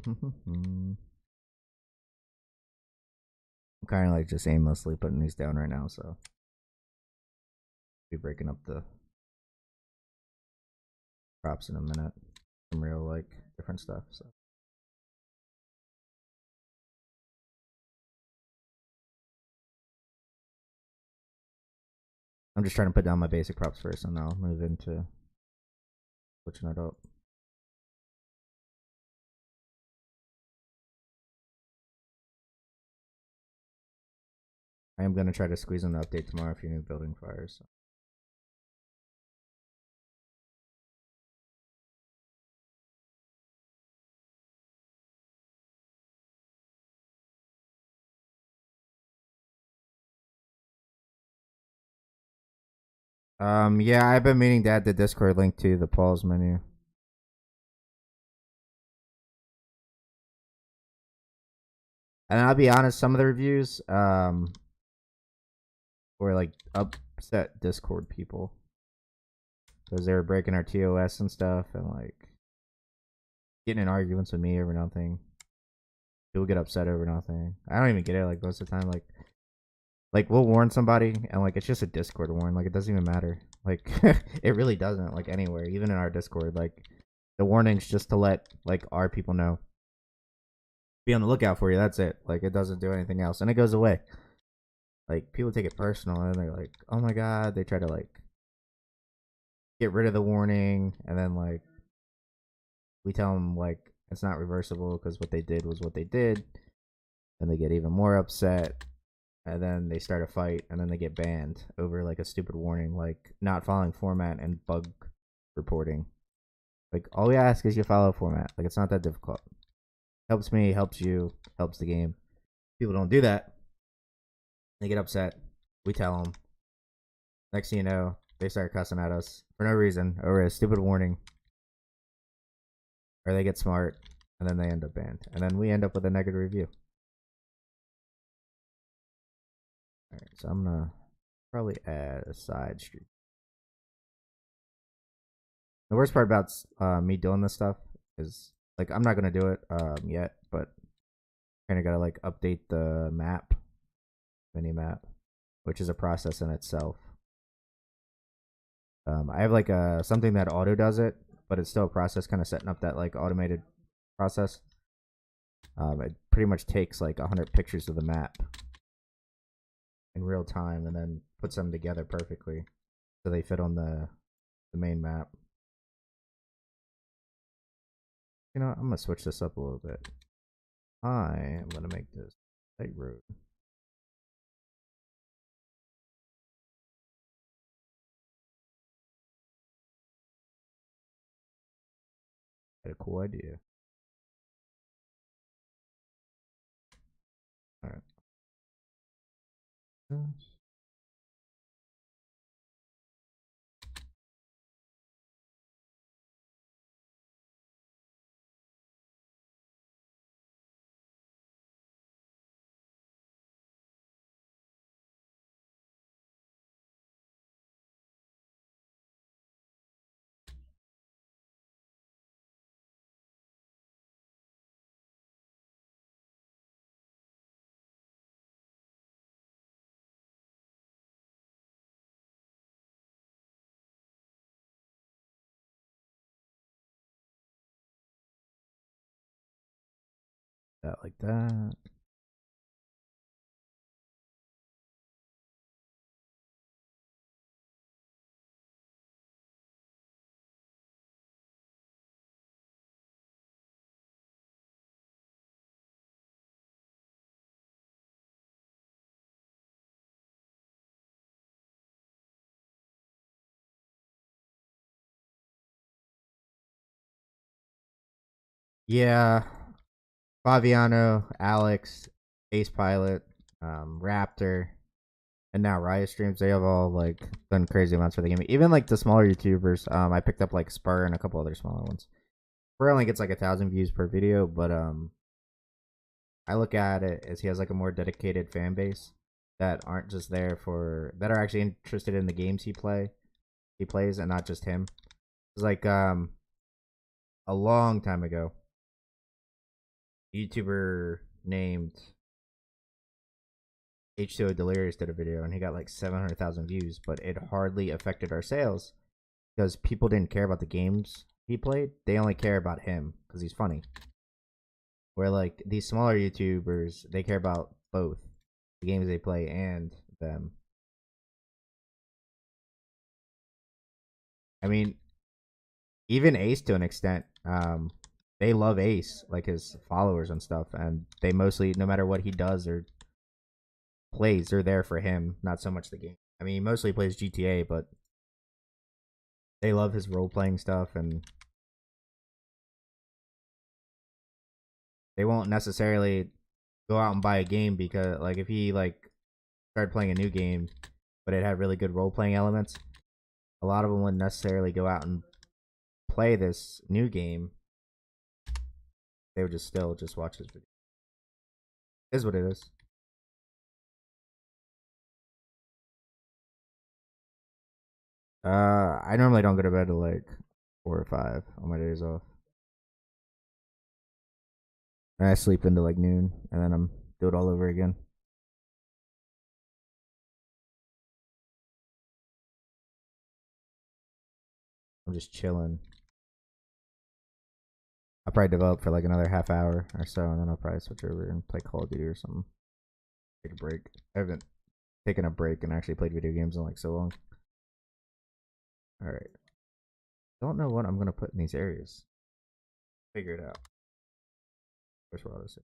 I'm kind of like just aimlessly putting these down right now, so be breaking up the props in a minute. Some real like different stuff. So I'm just trying to put down my basic props first, and I'll move into switching it up. I am gonna try to squeeze in the update tomorrow if you need building fires. So. Yeah, I've been meaning to add the Discord link to the pause menu. And I'll be honest, some of the reviews, were like upset Discord people because they were breaking our TOS and stuff, and like getting in arguments with me over nothing. People get upset over nothing. I don't even get it. Like most of the time, like we'll warn somebody, and like it's just a Discord warn. Like it doesn't even matter. Like it really doesn't. Like anywhere, even in our Discord, like the warning's just to let like our people know. Be on the lookout for you. That's it. Like it doesn't do anything else, and it goes away. Like people take it personal, and they're like, "Oh my god!" They try to like get rid of the warning, and then like we tell them like it's not reversible because what they did was what they did, and they get even more upset, and then they start a fight, and then they get banned over like a stupid warning, like not following format and bug reporting. Like all we ask is you follow format. Like it's not that difficult. Helps me, helps you, helps the game. People don't do that. They get upset. We tell them. Next thing you know, they start cussing at us for no reason over a stupid warning, or they get smart, and then they end up banned, and then we end up with a negative review. All right, so I'm gonna probably add a side street. The worst part about me doing this stuff is like I'm not gonna do it yet, but kind of gotta like update the map, mini map, which is a process in itself. I have like a something that auto does it, but it's still a process, kind of setting up that like automated process. It pretty much takes like 100 pictures of the map in real time and then puts them together perfectly so they fit on the main map. You know, I'm gonna switch this up a little bit. I am gonna make this site road. Had a cool idea. All right. That like that. Yeah, Faviano, Alex, Ace Pilot, Raptor, and now Riot Streams. They have all like done crazy amounts for the game. Even like the smaller YouTubers. I picked up like Spur and a couple other smaller ones. Spur only gets like 1,000 views per video, but I look at it as he has like a more dedicated fan base that aren't just there for that are actually interested in the games he plays, and not just him. It's like a long time ago, a YouTuber named H2O Delirious did a video and he got like 700,000 views, but it hardly affected our sales because people didn't care about the games he played. They only care about him because he's funny. Where like these smaller YouTubers, they care about both the games they play and them. I mean, even Ace to an extent, they love Ace, like his followers and stuff, and they mostly, no matter what he does or plays, they're there for him, not so much the game. I mean, he mostly plays GTA, but they love his role playing stuff, and they won't necessarily go out and buy a game because, like, if he like started playing a new game, but it had really good role playing elements, a lot of them wouldn't necessarily go out and play this new game. They would just still just watch this video. It is what it is. I normally don't go to bed till like 4 or 5 on my days off. And I sleep into like noon, and then I'm do it all over again. I'm just chilling. I'll probably develop for like another half hour or so, and then I'll probably switch over and play Call of Duty or something. Take a break. I haven't taken a break and actually played video games in like so long. All right. Don't know what I'm gonna put in these areas. Figure it out. Wish what I was saying.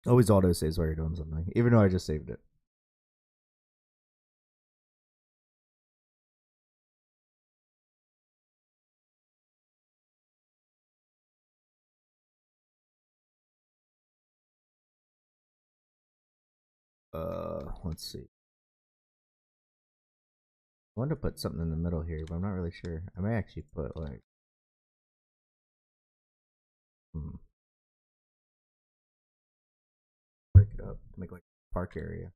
Always auto saves while you're doing something, even though I just saved it. Let's see. I wanted to put something in the middle here, but I'm not really sure. I may actually put like, break it up, make like a park area.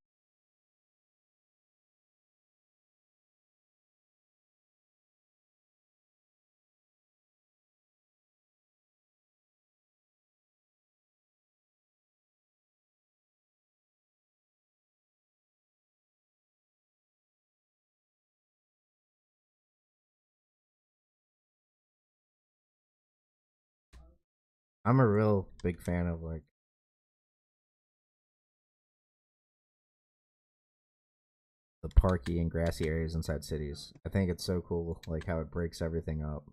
I'm a real big fan of like the parky and grassy areas inside cities. I think it's so cool, like how it breaks everything up.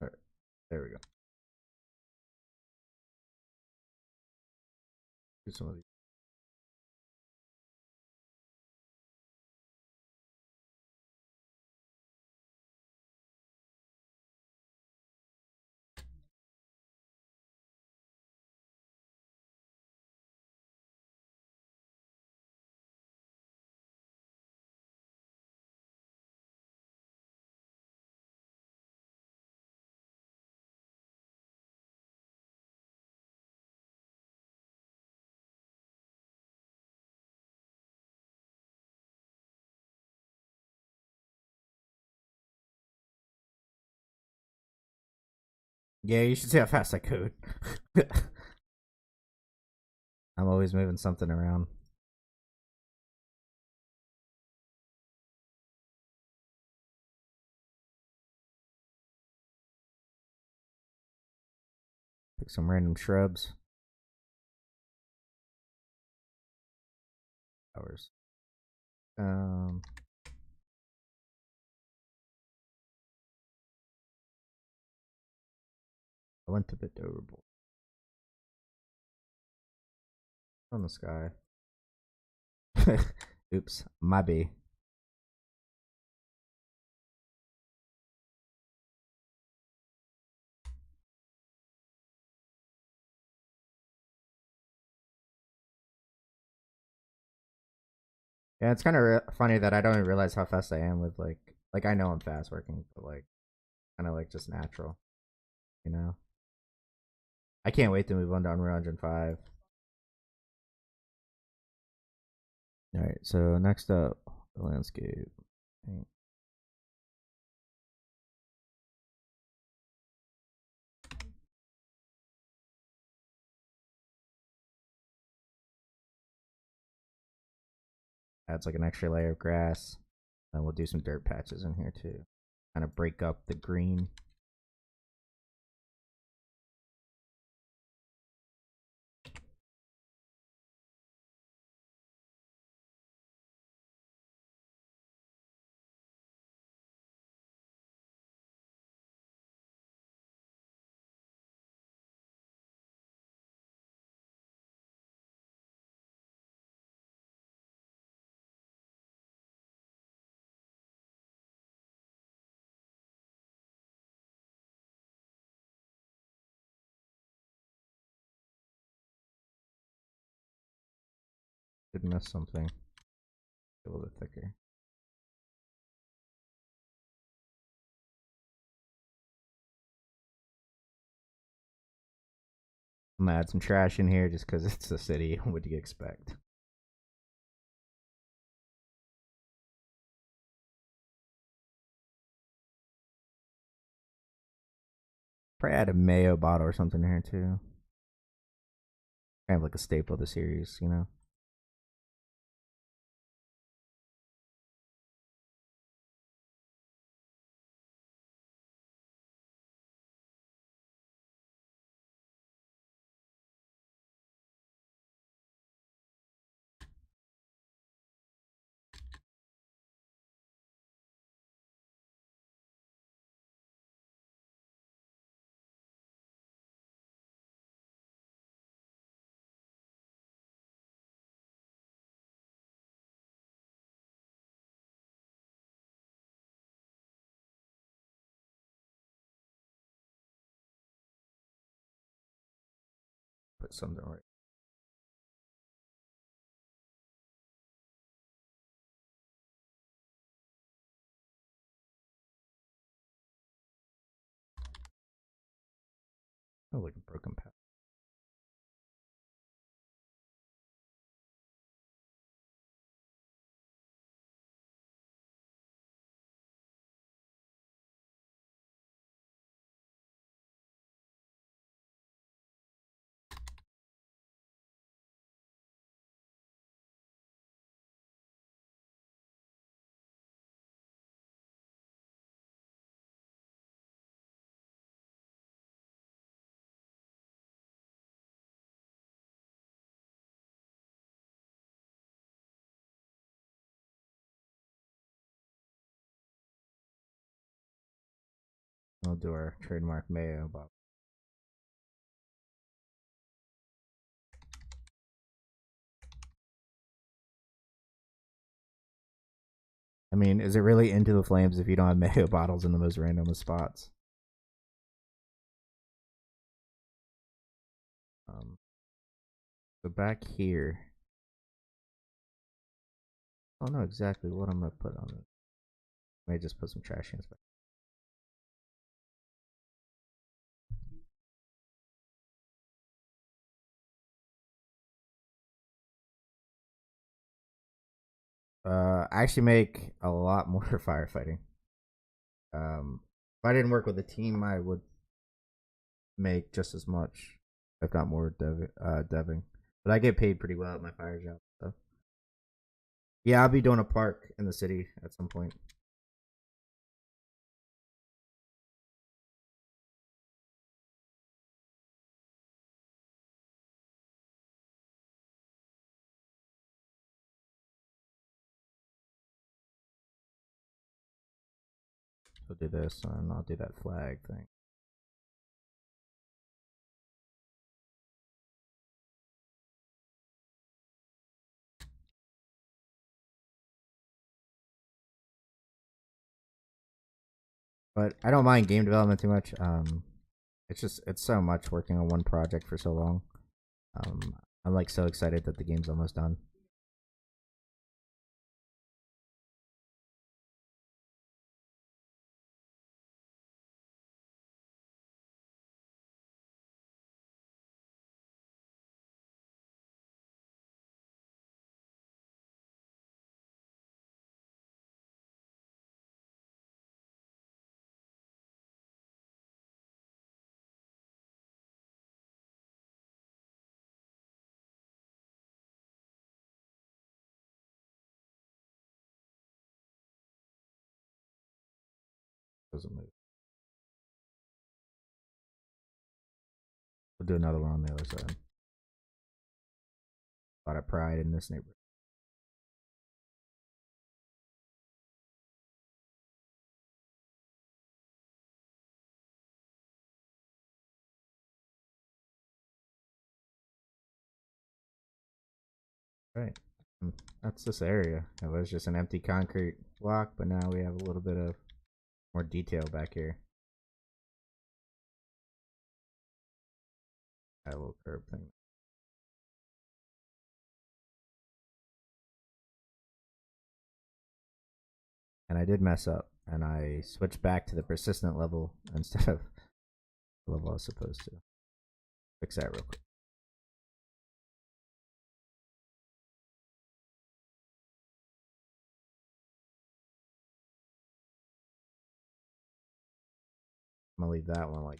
All right, there we go. Do some of these. Yeah, you should see how fast I code. I'm always moving something around. Pick some random shrubs. Flowers. Um, I went a bit overboard on the sky. Oops, my B. Yeah, it's kind of funny that I don't even realize how fast I am with like I know I'm fast working, but like kind of like just natural, you know. I can't wait to move on to Unreal Engine 5. All right, so next up, the landscape. Adds like an extra layer of grass. And we'll do some dirt patches in here too. Kind of break up the green. Did miss something. A little bit thicker. I'm gonna add some trash in here just because it's a city. What do you expect? Probably add a mayo bottle or something in here too. Kind of like a staple of the series, you know? Put something right. Oh, like a broken path. We'll do our trademark mayo bottle. I mean, is it really Into the Flames if you don't have mayo bottles in the most random of spots? So back here, I don't know exactly what I'm gonna put on it. I may just put some trash cans back. I actually make a lot more firefighting. If I didn't work with a team, I would make just as much, if not more, deving. But I get paid pretty well at my fire job. So yeah, I'll be doing a park in the city at some point. So do this, and I'll do that flag thing. But I don't mind game development too much. It's so much working on one project for so long. I'm like so excited that the game's almost done. Doesn't move. We'll do another one on the other side. A lot of pride in this neighborhood. Right. That's this area. It was just an empty concrete block, but now we have a little bit of more detail back here. Got a little curb thing. And I did mess up, and I switched back to the persistent level instead of the level I was supposed to. Fix that real quick. I'm gonna leave that one like.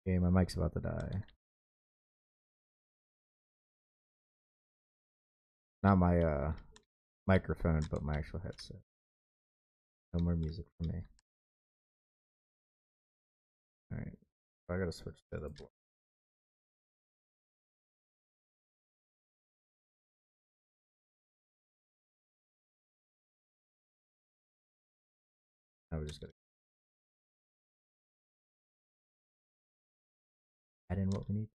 Okay, my mic's about to die. Not my microphone, but my actual headset. No more music for me. Alright. So I gotta switch to the board. Now we just gotta add in what we need.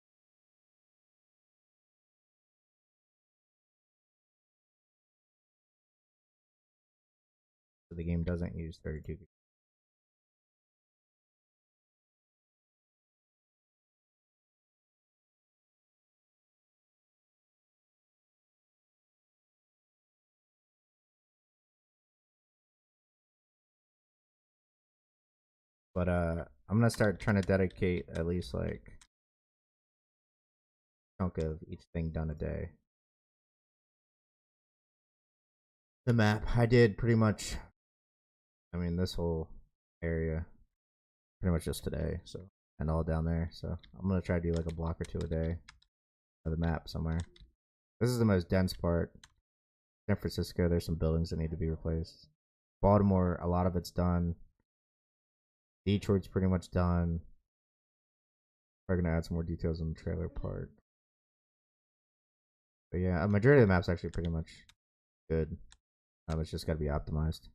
So the game doesn't use 32 gigs. But I'm gonna start trying to dedicate at least like a chunk of each thing done a day. The map I did pretty much. I mean, this whole area pretty much just today. So and all down there. So I'm gonna try to do like a block or two a day of the map somewhere. This is the most dense part. San Francisco, there's some buildings that need to be replaced. Baltimore, a lot of it's done. Detroit's pretty much done. We're gonna add some more details on the trailer part. But yeah, a majority of the map's actually pretty much good. It's just gotta be optimized.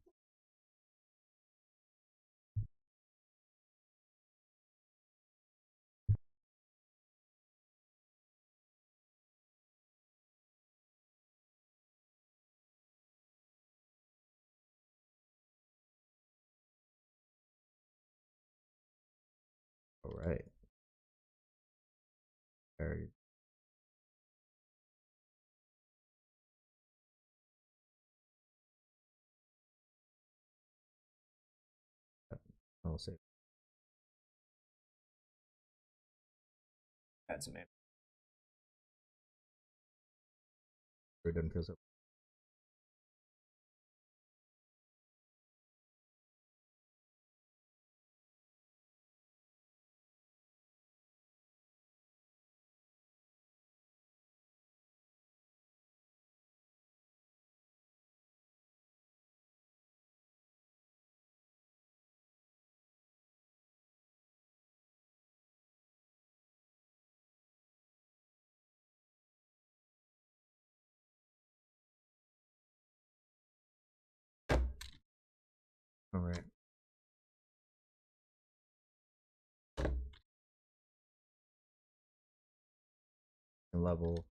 All right. Very. I'll say. Add some. We're done because all right. Level.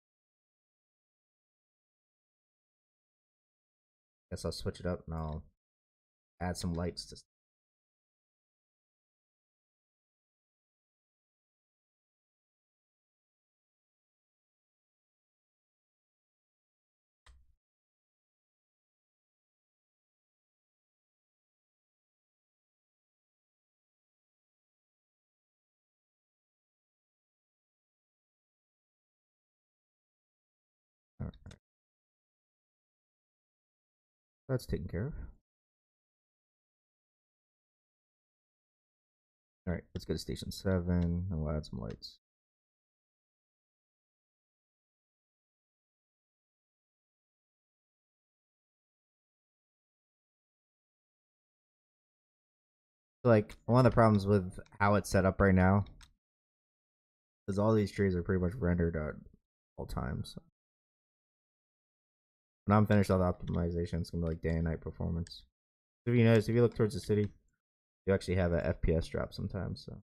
Guess I'll switch it up and I'll add some lights to. All right. That's taken care of. Alright, let's go to station 7 and we'll add some lights. Like, one of the problems with how it's set up right now is all these trees are pretty much rendered at all times. When I'm finished all the optimization, it's gonna be like day and night performance. So if you notice, if you look towards the city, you actually have a FPS drop sometimes. So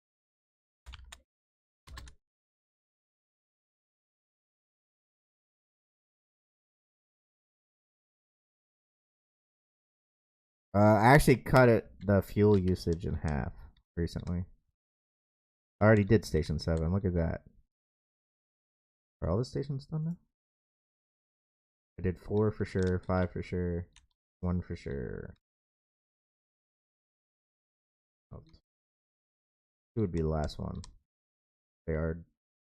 I actually cut the fuel usage in half recently. I already did station 7. Look at that. Are all the stations done now? I did 4 for sure, 5 for sure, 1 for sure. Oh, 2 would be the last one. They are.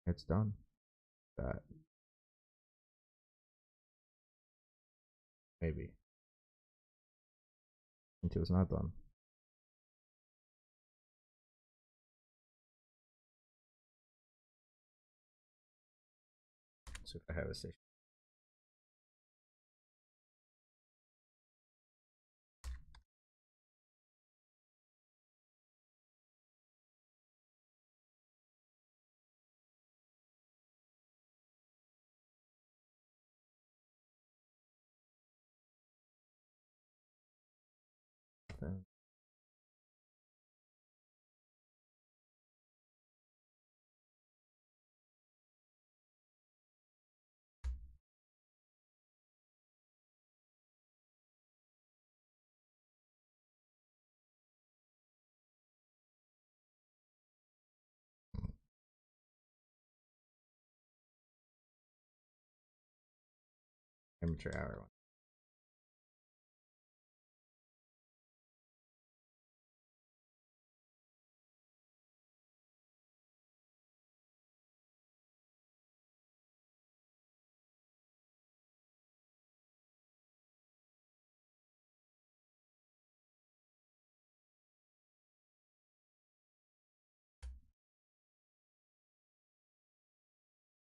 It's done. That maybe. And 2 is not done. So if I have a station. Amateur hour one.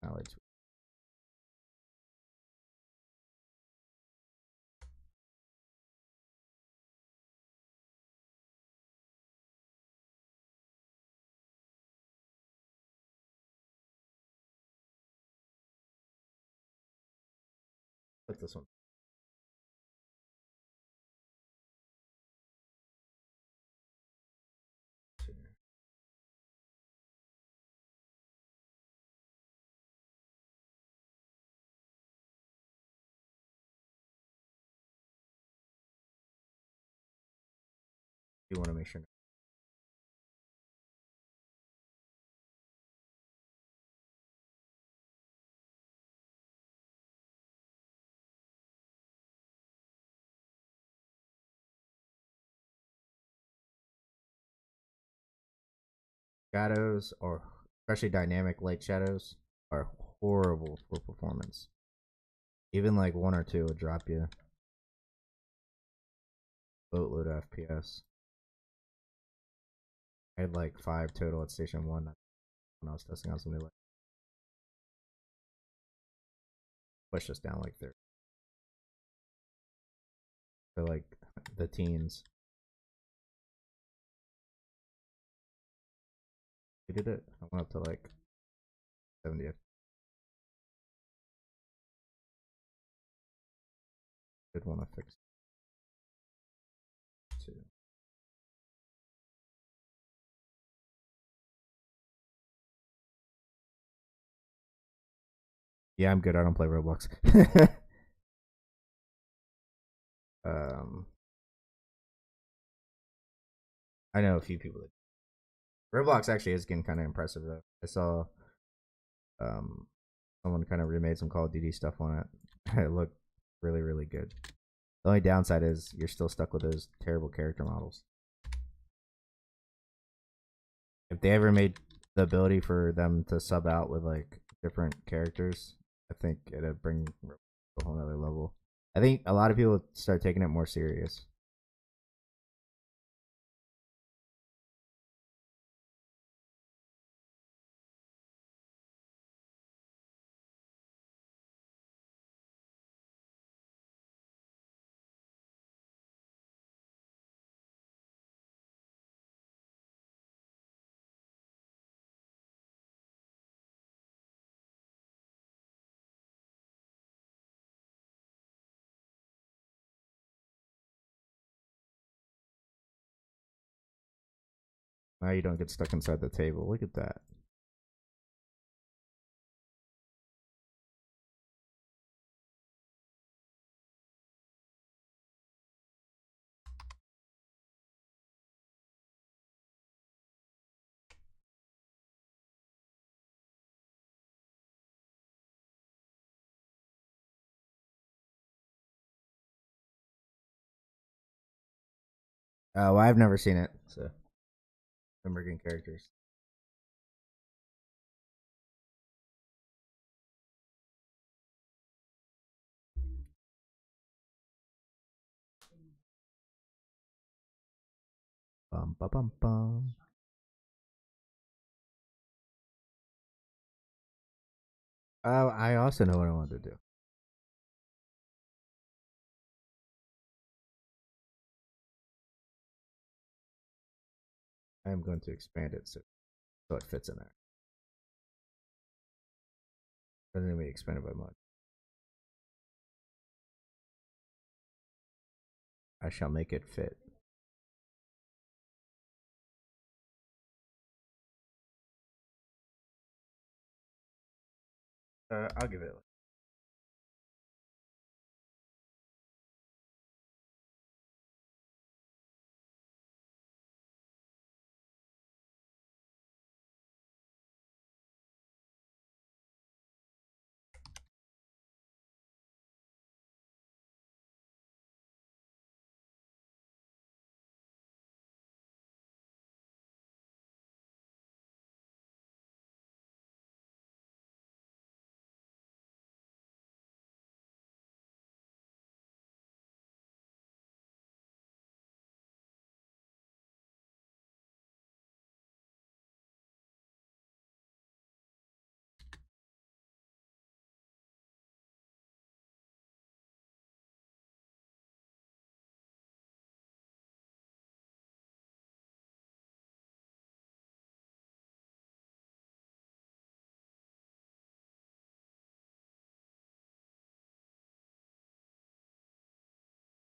Now let's put this one. You want to make sure. Shadows, or especially dynamic light shadows, are horrible for performance. Even like 1 or 2 would drop you boatload of FPS. I had like 5 total at station 1 when I was testing out some new light. Push this down like 30. So like the teens. We did it. I went up to like 70. Did want to fix 2. Yeah, I'm good. I don't play Roblox. um, I know a few people that Roblox actually is getting kind of impressive though. I saw um someone kind of remade some Call of Duty stuff on it. It looked really really good. The only downside is you're still stuck with those terrible character models. If they ever made the ability for them to sub out with like different characters, I think it'd bring a whole other level. I think a lot of people start taking it more serious. Now you don't get stuck inside the table. Look at that. Well, I've never seen it, so American characters. Bum bum bum bum. I also know what I want to do. I am going to expand it so it fits in there. Doesn't even expand it by much. I shall make it fit. I'll give it.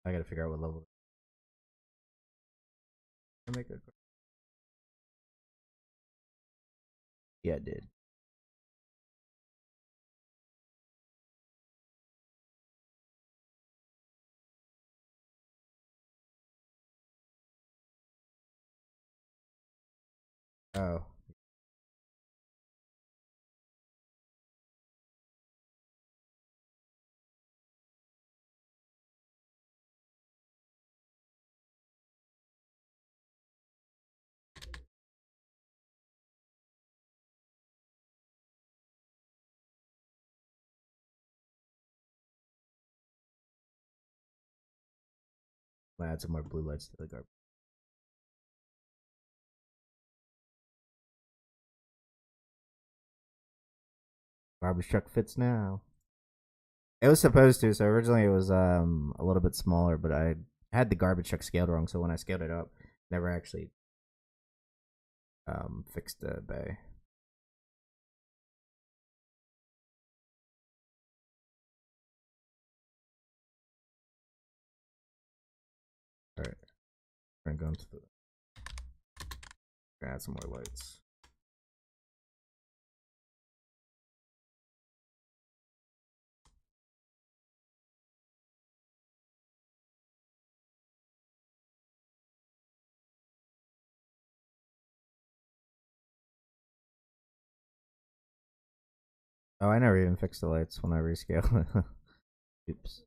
I gotta figure out what level. I make it. Yeah, it did. Oh, I add some more blue lights to the garbage. Garbage truck fits now. It was supposed to. So originally it was a little bit smaller, but I had the garbage truck scaled wrong. So when I scaled it up, never actually fixed the bay. All right, we're gonna go into the. Add some more lights. Oh, I never even fixed the lights when I rescale. Oops.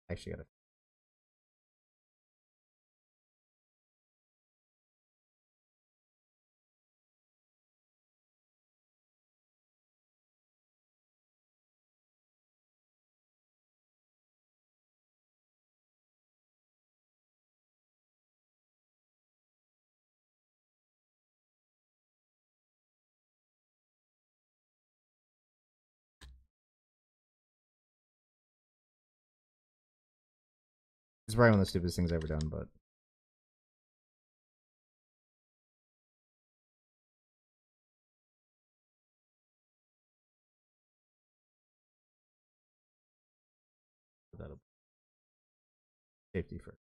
Actually, gotta. It's probably one of the stupidest things I've ever done, but that'll safety first.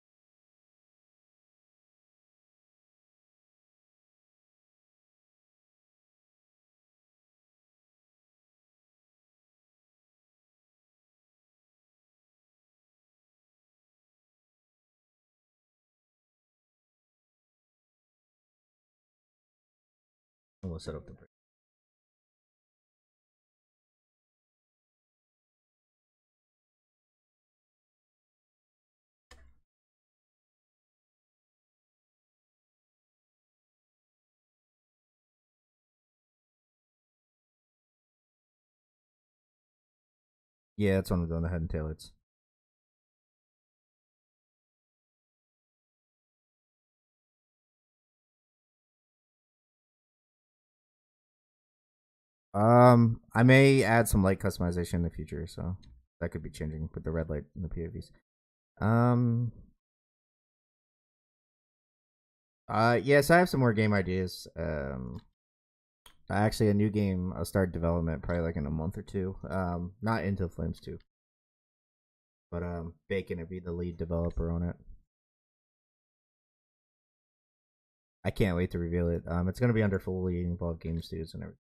And we'll set up the brake. Yeah, that's what I'm doing. The head and taillights. I may add some light customization in the future, so that could be changing with the red light and the POVs. Um, yes, I have some more game ideas. Actually, a new game. I'll start development probably like in a month or two. Not Into Flames 2, but Bacon would be the lead developer on it. I can't wait to reveal it. It's gonna be under fully involved game studios and everything.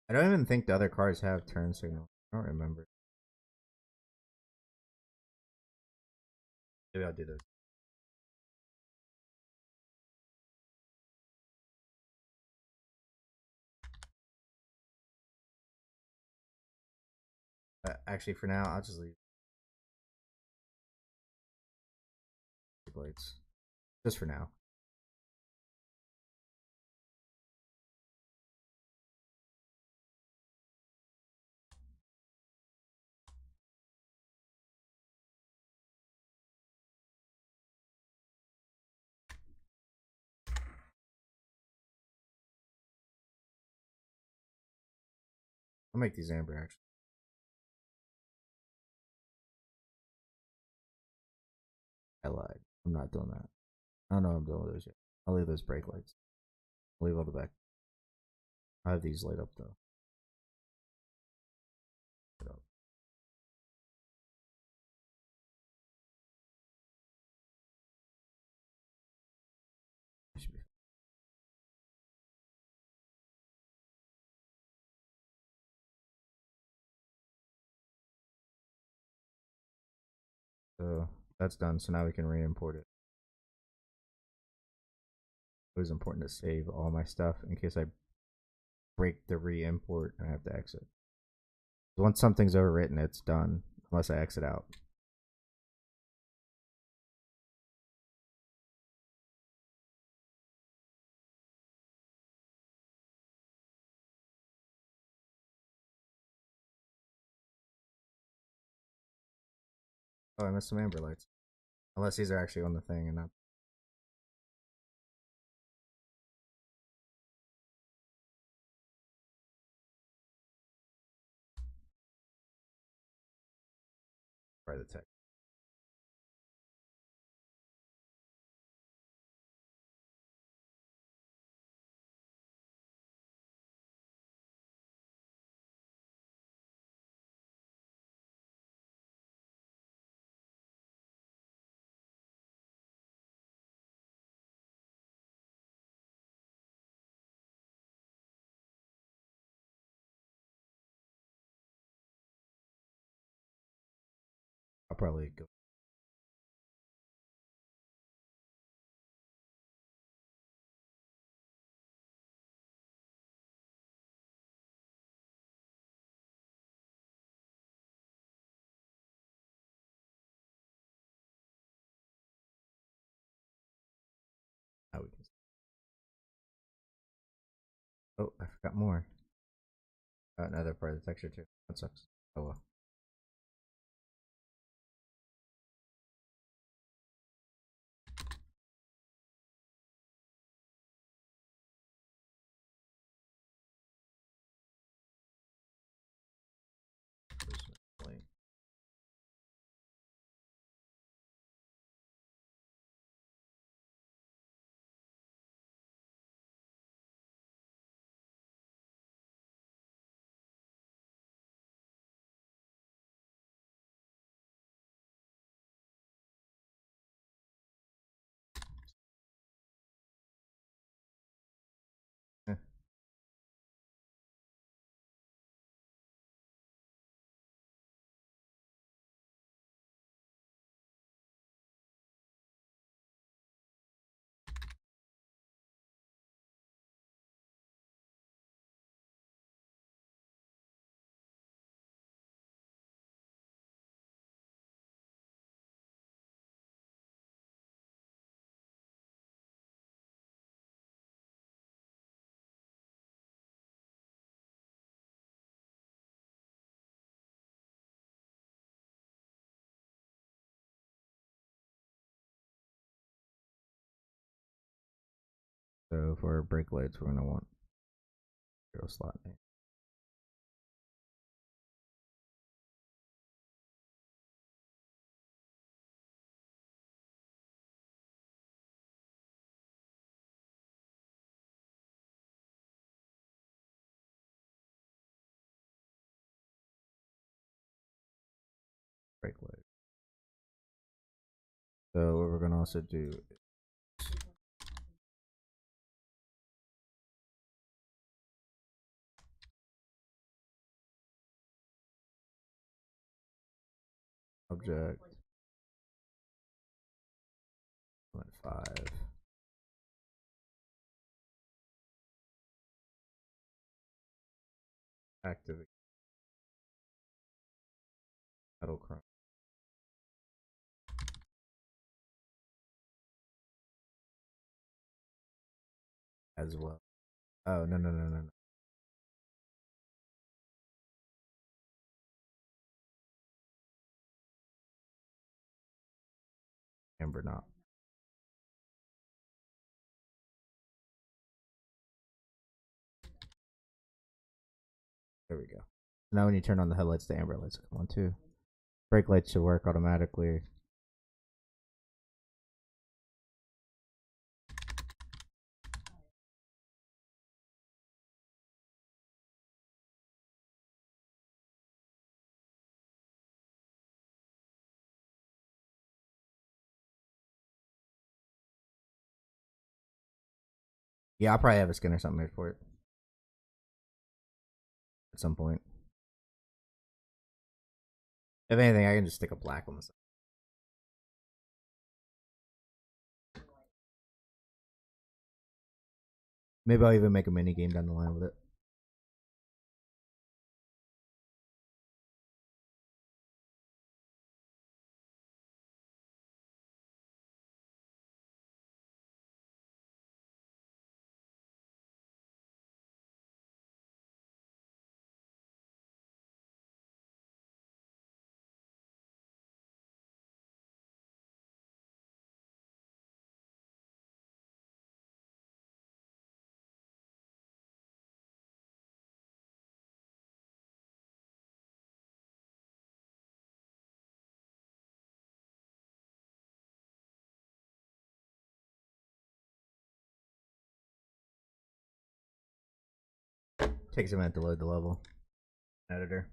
I don't even think the other cars have turn signal. I don't remember. Maybe I'll do this. Actually, for now, I'll just leave the blades. Just for now. I'll make these amber actually. I lied. I'm not doing that. I don't know what I'm doing with those yet. I'll leave those brake lights. I'll leave all the back. I have these light up though. So that's done. So now we can re-import it. It was important to save all my stuff in case I break the re-import and I have to exit. Once something's overwritten, it's done unless I exit out. Oh, I missed some amber lights. Unless these are actually on the thing and not. Try the text. probably go. Oh, we can. Oh, I forgot more. Another part of the texture too. That sucks. Oh well. Eh. So for brake lights, we're gonna want zero slot name. Brake light. So what we're gonna also do object 5 activate metal chrome as well. Oh no. Amber not. There we go. Now when you turn on the headlights, the amber lights come on too. Brake lights should work automatically. Yeah, I'll probably have a skin or something made for it at some point. If anything, I can just stick a black on the side. Maybe I'll even make a mini game down the line with it. Takes a minute to load the level editor.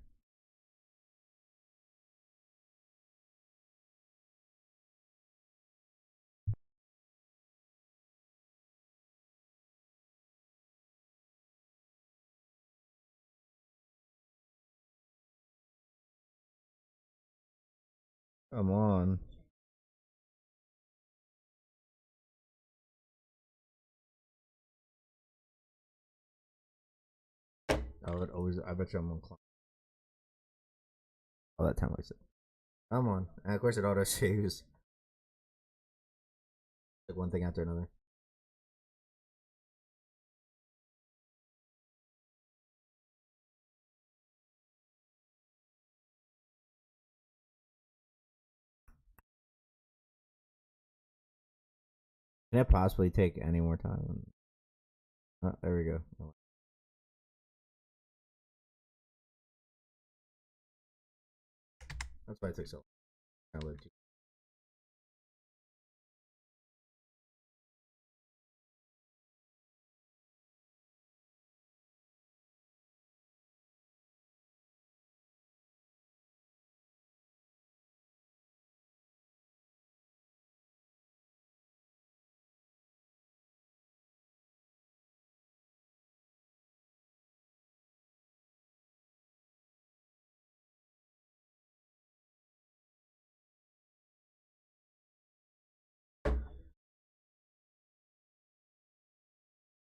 Come on. Oh, it always. I bet you I'm on clock. Oh, that time wasted. Come on. And of course, it auto saves like one thing after another. Can it possibly take any more time? Oh, there we go. That's why it took so long.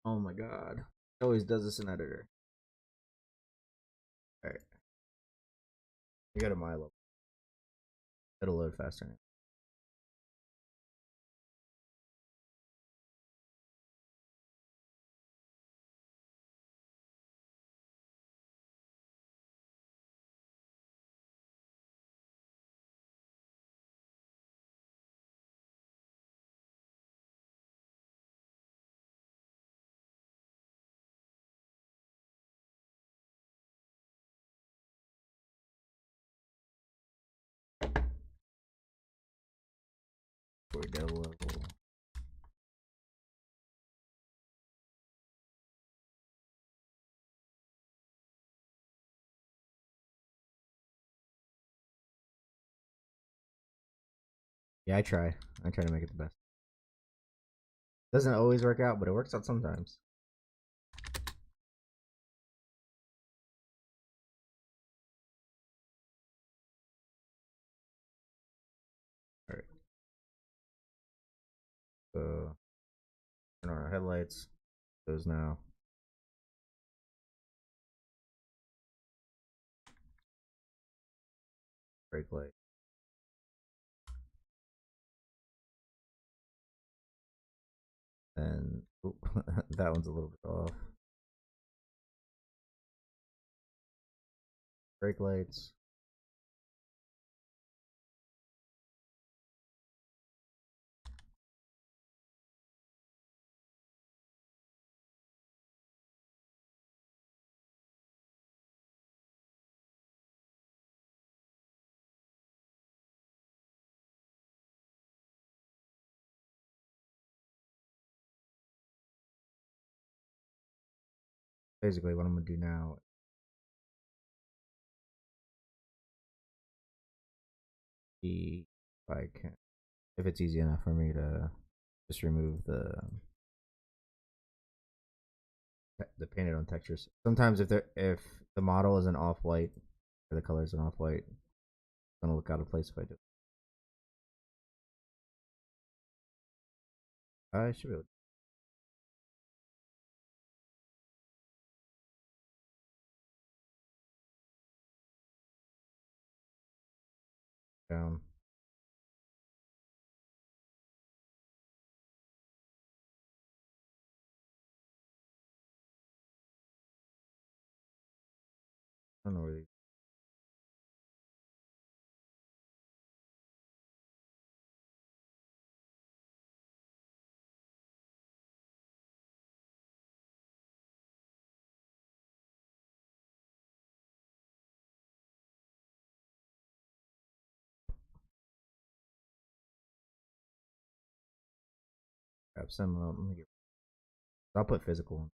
Oh my god. It always does this in editor. Alright. We got a Milo. It'll load faster now. For devil level. Yeah, I try. I try to make it the best. Doesn't always work out, but it works out sometimes. Alright. So turn on our headlights. Those now. Brake light. And oop, that one's a little bit off. Brake lights. Basically, what I'm gonna do now. If I can, if it's easy enough for me to just remove the painted on textures. Sometimes if the model is an off white or the color is an off white, it's gonna look out of place if I do. I should be able to down. I don't know where these. Grab some. Let me get. I'll put physical.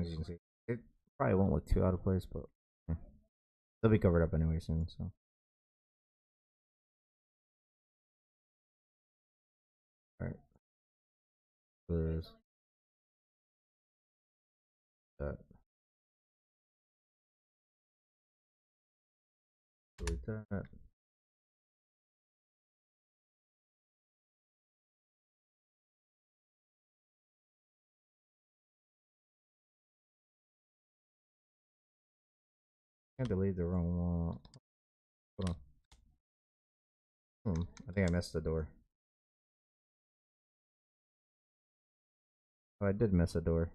As you can see, it probably won't look too out of place, but they'll be covered up anyway soon. So, all right. This. delete that. I deleted the wrong one. Hold on. I think I missed the door. Oh, I did miss a door.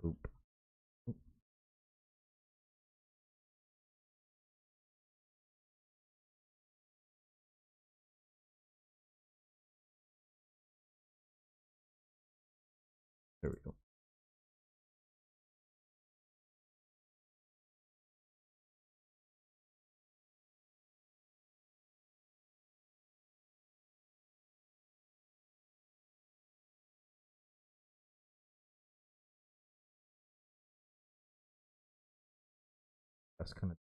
Oop. There we go. That's kind of.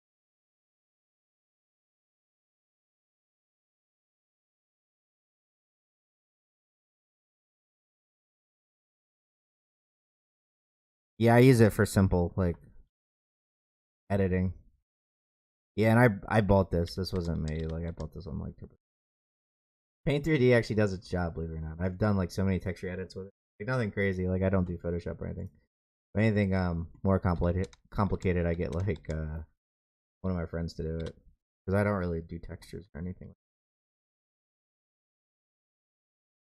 Yeah, I use it for simple like editing. Yeah, and I bought this. This wasn't me. Like I bought this on like Paint 3D actually does its job, believe it or not. I've done like so many texture edits with it. Like nothing crazy. Like I don't do Photoshop or anything. If anything more complicated, I get like one of my friends to do it because I don't really do textures or anything.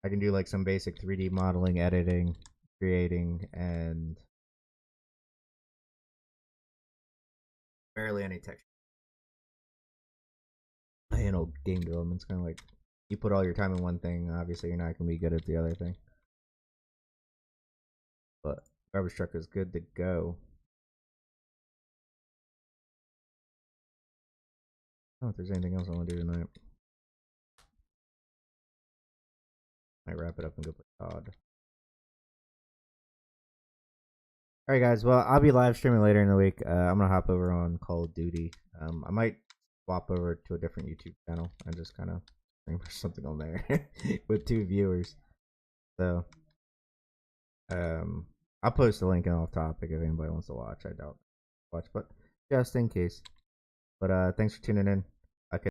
I can do like some basic 3D modeling, editing, creating, and barely any texture. You know, game development's kind of like you put all your time in one thing. Obviously, you're not gonna be good at the other thing. But garbage truck is good to go. I don't know if there's anything else I want to do tonight. Might wrap it up and go play COD. All right, guys. Well, I'll be live streaming later in the week. I'm gonna hop over on Call of Duty. I might swap over to a different YouTube channel and just kind of bring something on there with 2 viewers. So, I'll post the link in off topic if anybody wants to watch. I doubt watch, but just in case. But thanks for tuning in.